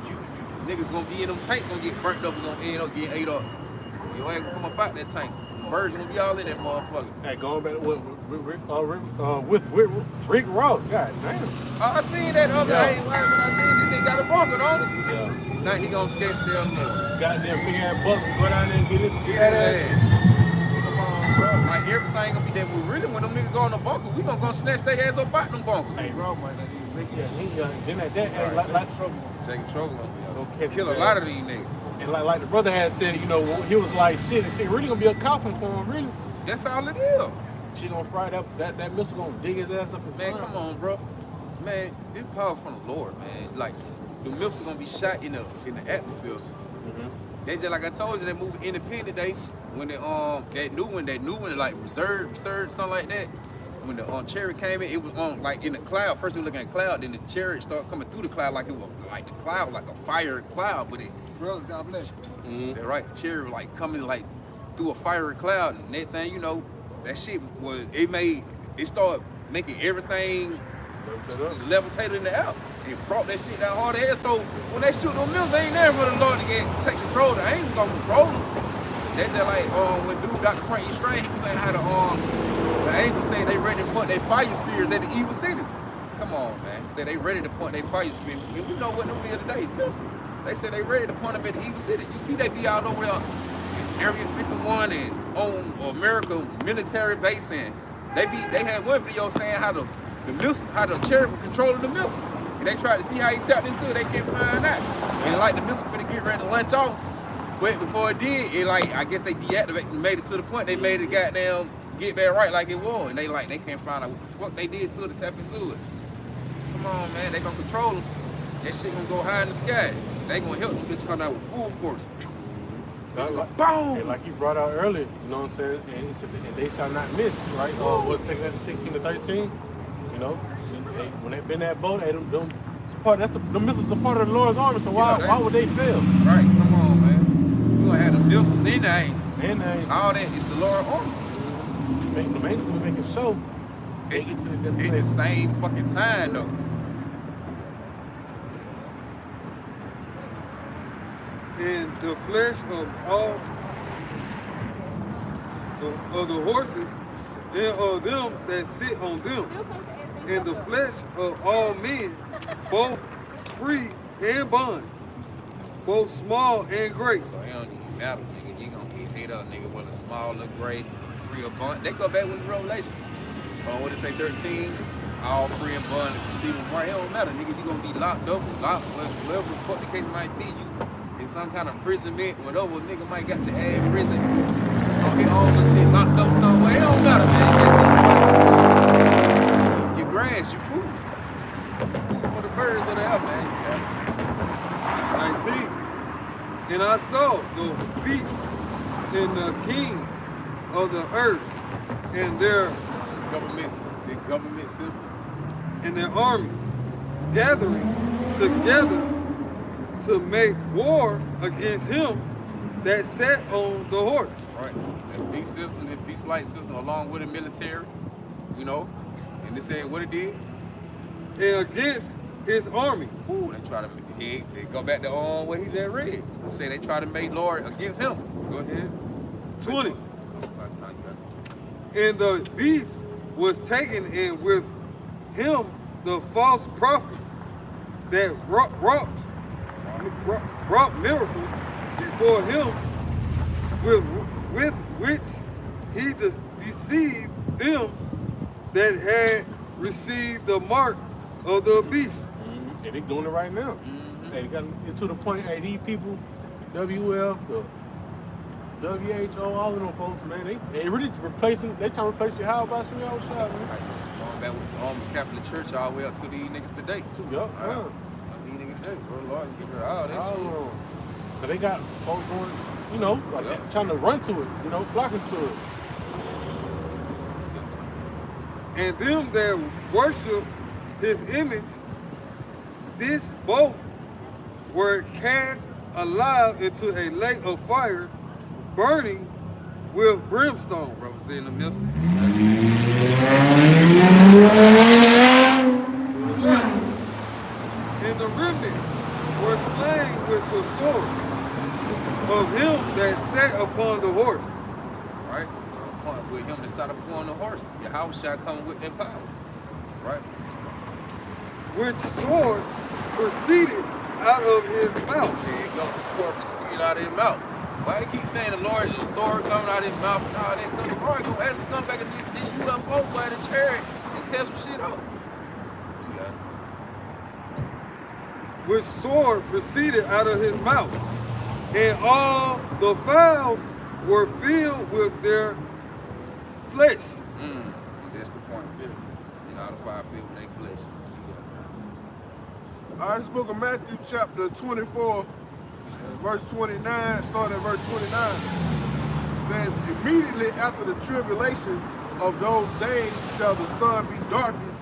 you niggas gonna be in them tanks, gonna get burnt up and gonna end up getting ate up. Your ass gonna come up out that tank. Birds gonna be all in that motherfucker. Hey, going back with Rick Ross. God damn. I seen that other day when I seen this nigga got a bunker on it. Yeah. Now he gonna skate there more. Goddamn big ass buck, go down there and get it. Come on, bro. Like everything gonna be there. But really, when them niggas go in the bunker, we gonna snatch their ass up out them bunkers. Hey, Rob might not even Then at that, hey, like trouble. Taking trouble on Go me. catch Kill his a lot ass. of these niggas. And like the brother had said, you know, he was like, shit, and shit really gonna be a coffin for him, really. That's all it is. She gonna fry that missile gonna dig his ass up and Man, fry. come on, bro. Man, this power from the Lord, man. Like, the missiles gonna be shot in the atmosphere. They just like I told you, that movie Independent Day, when that new one, like reserve, something like that. When the chariot came in, it was on like in the cloud. First we were looking at cloud, then the chariot started coming through the cloud like it was like the cloud, like a fire cloud, but it. Brother, God bless. That's right, the chariot was like coming like through a fiery cloud, and that thing, you know, that shit was it started making everything levitated in the air. It brought that shit down hard ahead. So when they shoot them missiles, they ain't there for the Lord to take control. The angels gonna control them. That's just like when dude Dr. Frank E. Strange, he was saying how the angels say they ready to point their fire spears at the evil cities. Come on, man. Say they ready to point their fire spears. And we know what them is today. Listen, they say they ready to point them at the evil city. You see they be out over there in Area 51 and on America military base, and they had one video saying how the chariot was controlling the missile. And they tried to see how he tapped into it, they can't find out. And like the missile finna get ready to launch off. But before it did, I guess they deactivated and made it to the point they made it goddamn get back right like it was. And they can't find out what the fuck they did to it to tap into it. Come on, man, they gonna control them. That shit gonna go high in the sky. They gonna help them bitch come out with full force. Boom! And like you brought out earlier, you know what I'm saying? And he said, and they shall not miss, right? What's 16 to 13? You know? When they been that boat, the missiles are part of the Lord's army, so why would they fail? Right, come on, man. You gonna have the missiles in the angels. All that is the Lord's army. The angels gonna make a show. At the same fucking time, though. And the flesh of all of the horses and of them that sit on them, and the flesh of all men, both free and bond, both small and great. So it don't even matter, nigga. You gonna get hit up, nigga, whether small or great, free or bond. They go back with the Revelation. What it say, 13? All free and bond. If you see them right, it don't matter, nigga. You gonna be locked up, whatever the fuck the case might be. You in some kind of imprisonment, whatever. Nigga might got to add prison. Don't get all the shit locked up somewhere. It don't matter, man. Your grass, your food. Food for the birds of the air, man. 19. And I saw the beasts and the kings of the earth and their government system and their armies gathering together to make war against him that sat on the horse. Right. That beast system, that beast light system, along with the military, you know. And they said what it did. And against his army. Ooh, they try to they go back to what he just read. They say they try to make Lord against him. Go ahead. 20. And the beast was taken, and with him the false prophet that wrought miracles before him, with which he deceived them that had received the mark of the beast. And they doing it right now. They got it to the point, hey, these people, WF, the WHO, all of them folks, man, they really replacing, they trying to replace Yahawashi and Yahawashi, man. Going back with the Catholic Church all the way up to these niggas today. Yup, These niggas today, bro, Lord, give her all that shit. So they got folks on, you know, like trying to run to it, you know, flocking to it. And them that worship his image, this both were cast alive into a lake of fire, burning with brimstone. Bro, was in the missile. And the remnant were slain with the sword of him that sat upon the horse. Right? With him that sat upon the horse. Yahawashi coming with that power. Right? Which sword proceeded out of his mouth. There you go, the sword proceeded out of his mouth. Why they keep saying the Lord, the sword coming out of his mouth and all that? Because the Lord gonna actually come back and this UFO by the chariot and test some shit out. which sword proceeded out of his mouth. And all the fowls were filled with their flesh. That's the point. You know, the fire filled with their flesh. All right, this book of Matthew, chapter 24, verse 29, starting at verse 29. It says, immediately after the tribulation of those days shall the sun be darkened,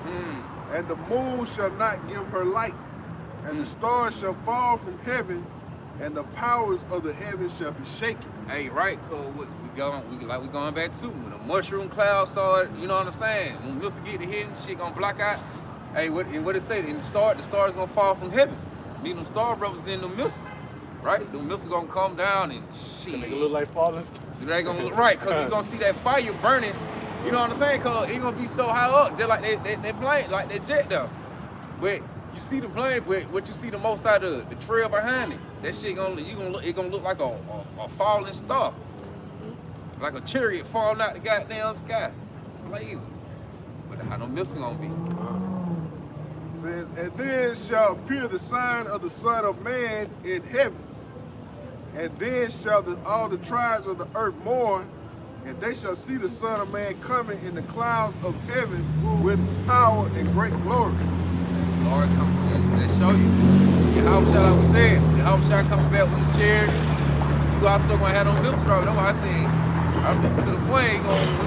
and the moon shall not give her light, and the stars shall fall from heaven, and the powers of the heavens shall be shaken. Hey, right, cause we going back to when the mushroom cloud started, you know what I'm saying? When Mr. get the hidden shit gonna block out. Hey, what it say? In the stars gonna fall from heaven. Meaning them stars represent them missiles, right? Them missiles gonna come down and shit. They look like falling. They gonna look right, cause you gonna see that fire burning. You know what I'm saying? Cause it gonna be so high up, just like that plane, like that jet though. But you see the plane, but what you see the most out of the trail behind it, that shit it gonna look like a falling star. Like a chariot falling out the goddamn sky. Blazing. But how no missile gonna be? It says, and then shall appear the sign of the Son of Man in heaven. And then shall all the tribes of the earth mourn, and they shall see the Son of Man coming in the clouds of heaven with power and great glory. Lord, come let's show you. Yahawashi, like we said, Yahawashi coming back with the chariot. You also gonna have no missile drop. That's why I said, I'm to the point, you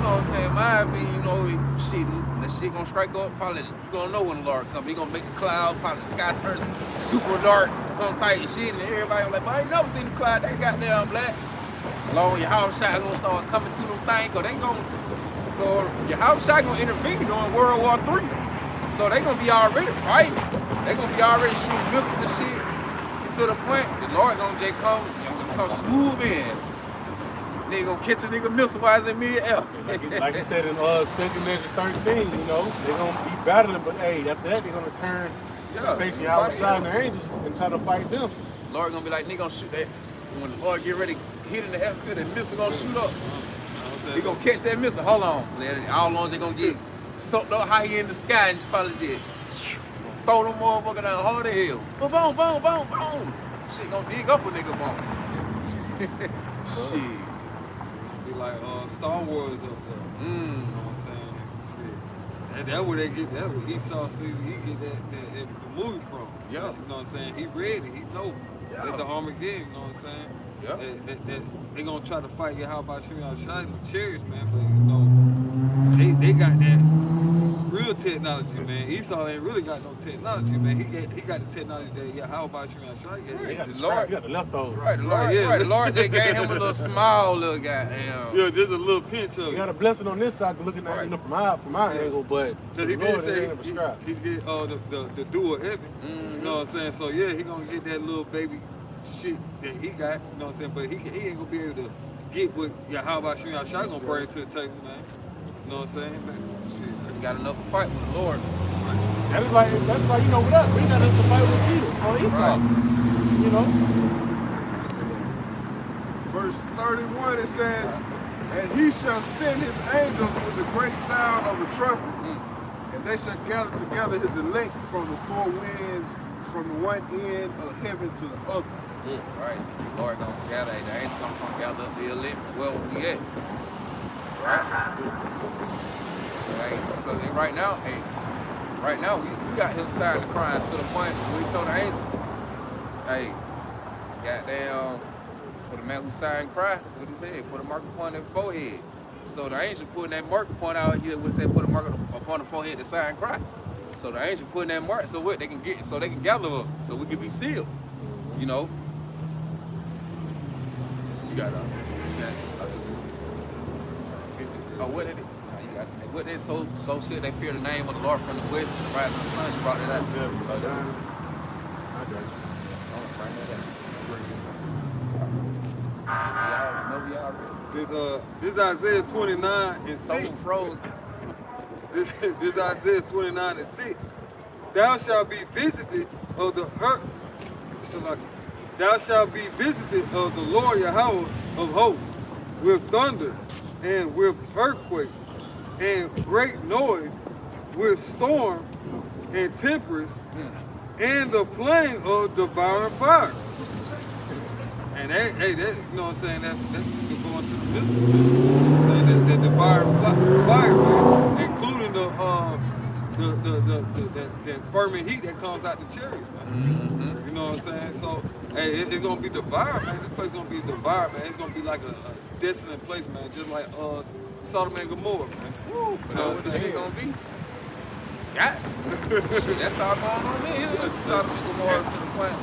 know what I'm saying? My opinion, you know, shit, that shit gonna strike up. Probably you gonna know when the Lord comes. He gonna make the cloud, probably the sky turns super dark, some type of shit, and everybody like, but I ain't never seen the cloud. They got damn black. Along with Yahawashi gonna start coming through them things, cause they gonna Yahawashi gonna intervene during World War III. So they gonna be already fighting. They gonna be already shooting missiles and shit. Get to the point, the Lord gonna just come smooth in. Nigga gonna catch a nigga missile while it's in mid-air. Like I said in 2nd Measure 13, you know, they're gonna be battling, but hey, after that they're gonna turn face Yahawashi and the angels and try to fight them. Lord gonna be like, nigga gonna shoot that. When the Lord get ready to hit in the atmosphere, that missile gonna shoot up. He gonna catch that missile. Hold on. How long they gonna get sucked up high in the sky and just probably just throw them motherfucker down hard as hell. Boom, boom, boom, boom, boom. Shit gonna dig up a nigga bone. Shit. Be like Star Wars up there. You know what I'm saying? Shit. That's where they get that. Esau Sleazy, he get that the movie from. Yeah. You know what I'm saying? He ready. He know. Yeah. It's an Armageddon. You know what I'm saying? Yeah. They gonna try to fight Yahawashi outside them chariots, man. But you know, they got that real technology, man. Esau ain't really got no technology, man. He got the technology that Yahawashi outside. He got The the Lord- Lord, he got the leftovers. Right, the Lord, the Lord just gave him a little small little goddamn. Yeah, just a little pinch of He it. got a blessing on this side, looking at it, you know, from my angle, but Cause he the Lord, did say it ain't prescribed. he did the dual heaven. You know what I'm saying? So yeah, he gonna get that little baby shit that he got. You know what I'm saying? But he ain't gonna be able to get what Yahawashi gonna bring to the table, man. You know what I'm saying? Man, shit. He got enough to fight with the Lord. That's like you know with us, we got us to fight with Peter on Esau. Right. You know. Verse 31, it says, and he shall send his angels with the great sound of a trumpet, and they shall gather together his elect from the four winds, from the one end of heaven to the other. Right. The Lord gonna gather, the angels gonna come gather up the elect. Well, we at. Right? Right now, we got him silent crying to the point where he told the angel, hey, goddamn, for the man who signed cry, what he said, put a marker upon their forehead. So the angel putting that marker point out here, would say put a marker upon the forehead to sign cry. So the angel putting that mark, so what they can get, so they can gather us, so we can be sealed. You know. You got what did it? What they so shit they fear the name of the Lord from the west, right? The sun, you brought that up. Yeah, This Isaiah 29 and 6. Froze. This Isaiah 29 and 6. Thou shalt be visited of the earth. Thou shalt be visited of the Lord Yahweh of hosts with thunder and with earthquakes and great noise, with storm and tempest and the flame of devouring fire. And that, hey, that, you know what I'm saying? That's going to the missile. You know what I'm saying? That devouring fire, man, including the fervent heat that comes out the chariots, man. You know what I'm saying? So, hey, it's gonna be devoured, man. This place gonna be devoured, man. It's gonna be like a desolate place, man. Just like Sodom and Gomorrah, man. Woo, you know what the shit gonna be? Yeah. That's all going on in here. It's Sodom and Gomorrah to the point.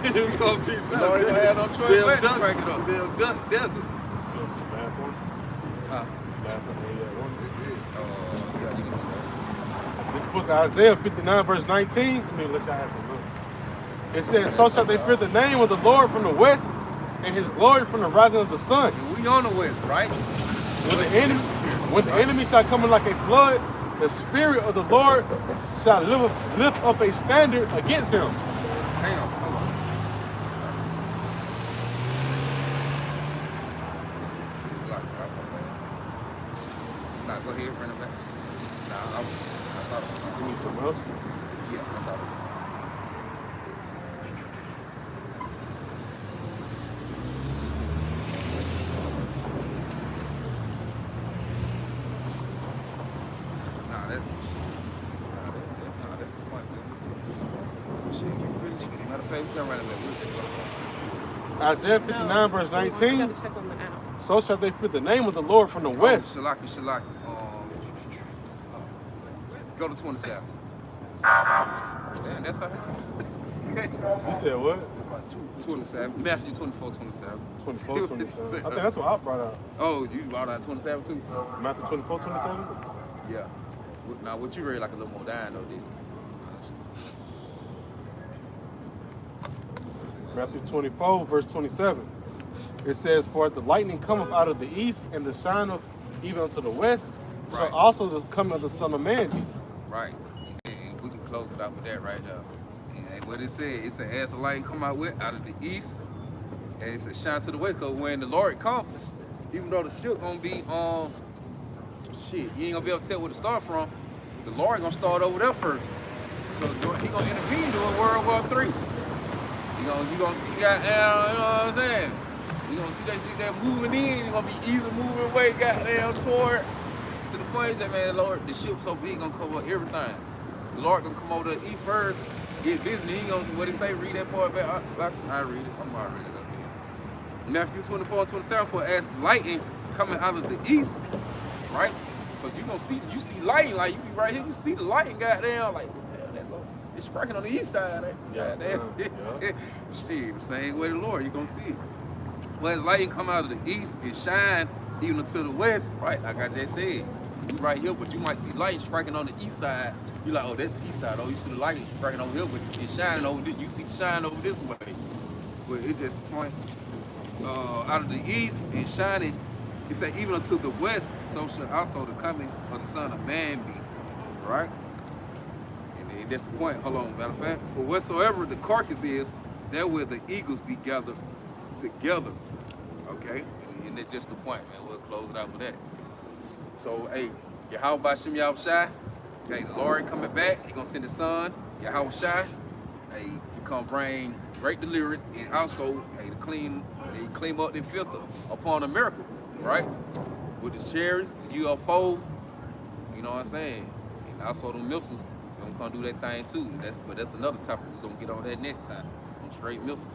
It's gonna be You don't even have no choice but to break it up. Damn desert. Last one. Huh. Last one. Yeah, one. Yeah, This book of Isaiah 59 verse 19. Let me let y'all have some look. It says, so shall they fear the name of the Lord from the west, and his glory from the rising of the sun. and we on the west, right? When the enemy shall come in like a flood, the spirit of the Lord shall lift up a standard against him. Hang on, hold on. Nah, go ahead, bring it back. Nah, I thought it was. You need something else? Yeah, I thought it was. Nah, that's the point, man. Shit, matter of fact, we can run it back. We'll take it off. Isaiah 59 verse 19. So shall they fear the name of the Lord from the west. Shalaki. Go to 27. Damn, that's how You said what? 27. Matthew 24, 27. 24, 27. I think that's what I brought out. Oh, you brought out 27 too? Matthew 24, 27? Yeah. Now, what you read like a little more dying though, did you? Matthew 24, verse 27. It says, for the lightning cometh out of the east, and the shine of even unto the west, Right. shall also the coming of the Son of Man be. Right. And we can close it out with that right there. And what it said as the light come out of the east, and it said shine to the west, because when the Lord comes, even though the ship gonna be shit, you ain't gonna be able to tell where to start from. The Lord gonna start over there first. So he gonna intervene during World War III. You gonna see goddamn, you know what I'm saying? You gonna see that shit that moving in, you gonna be easy moving away goddamn toward to the point that, man, Lord, the ship so big gonna cover everything. The Lord gonna come over the east first, get busy, he gonna, what it say, read that part back. I read it, I'm gonna read it up here. Matthew 24 and 27, for as the lightning coming out of the east, right? Because you see lighting, like you be right here, you see the lighting goddamn, like, damn, that's all. It's striking on the east side, eh? Yeah. Shit, the same way the Lord, you gonna see it. Well, as lighting come out of the east and shine even to the west, right? Like I just said, you right here, but you might see light striking on the east side. You like, oh, that's the east side. Oh, you see the light striking over here, but it's shining over this. You see the shine over this way. But it's just the point. Out of the east and shining, it say even unto the west, so shall also the coming of the Son of Man be. Right? And that's the point. Hold on, matter of fact. For whatsoever the carcass is, there will the eagles be gathered together. Okay? And that's just the point, man. We'll close it out with that. So, hey, Yahawashi, okay, the Lord coming back. He gonna send his son, Yahawashi. Hey, he gonna bring great deliverance and also, hey, to clean up the filter upon America, right? With the chariots, the UFOs, you know what I'm saying? And also the missiles, gonna come do that thing too. But that's another topic we're gonna get on that next time. On straight missiles.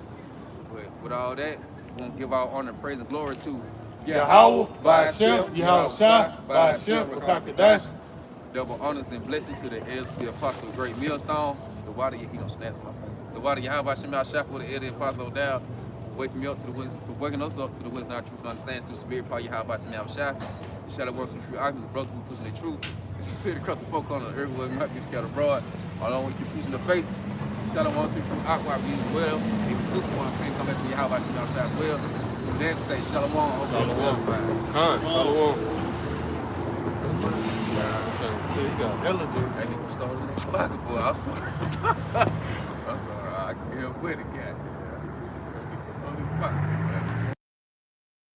But with all that, we're gonna give our honor, praise, and glory to Yahweh, by Hashem, Yahawashi, by Hashem, Rakakadash. Double honors and blessings to the elders, the apostle, great millstone. The water, he gonna snatch my face. The water, Yahawashi, Shah, with the elder apostle down. Waking me up to the wisdom, for waking us up to the wisdom, our truth, and understanding through the spirit, power, Yahawashi, Shah. The shadow works with true argument, the brothers who pushing the truth. It's the city across the folk on the earth where it might be scattered abroad. Along with confusion of faces. Shadow one, two, true aqua be well. Even sister one, can come back to Yahawashi, Shah as well. And then say, Shalom, hope you're qualified. Shalom. So you got hella dude. That nigga started in that pocket, boy. I'm sorry. I'm sorry. I can't help with it, guy.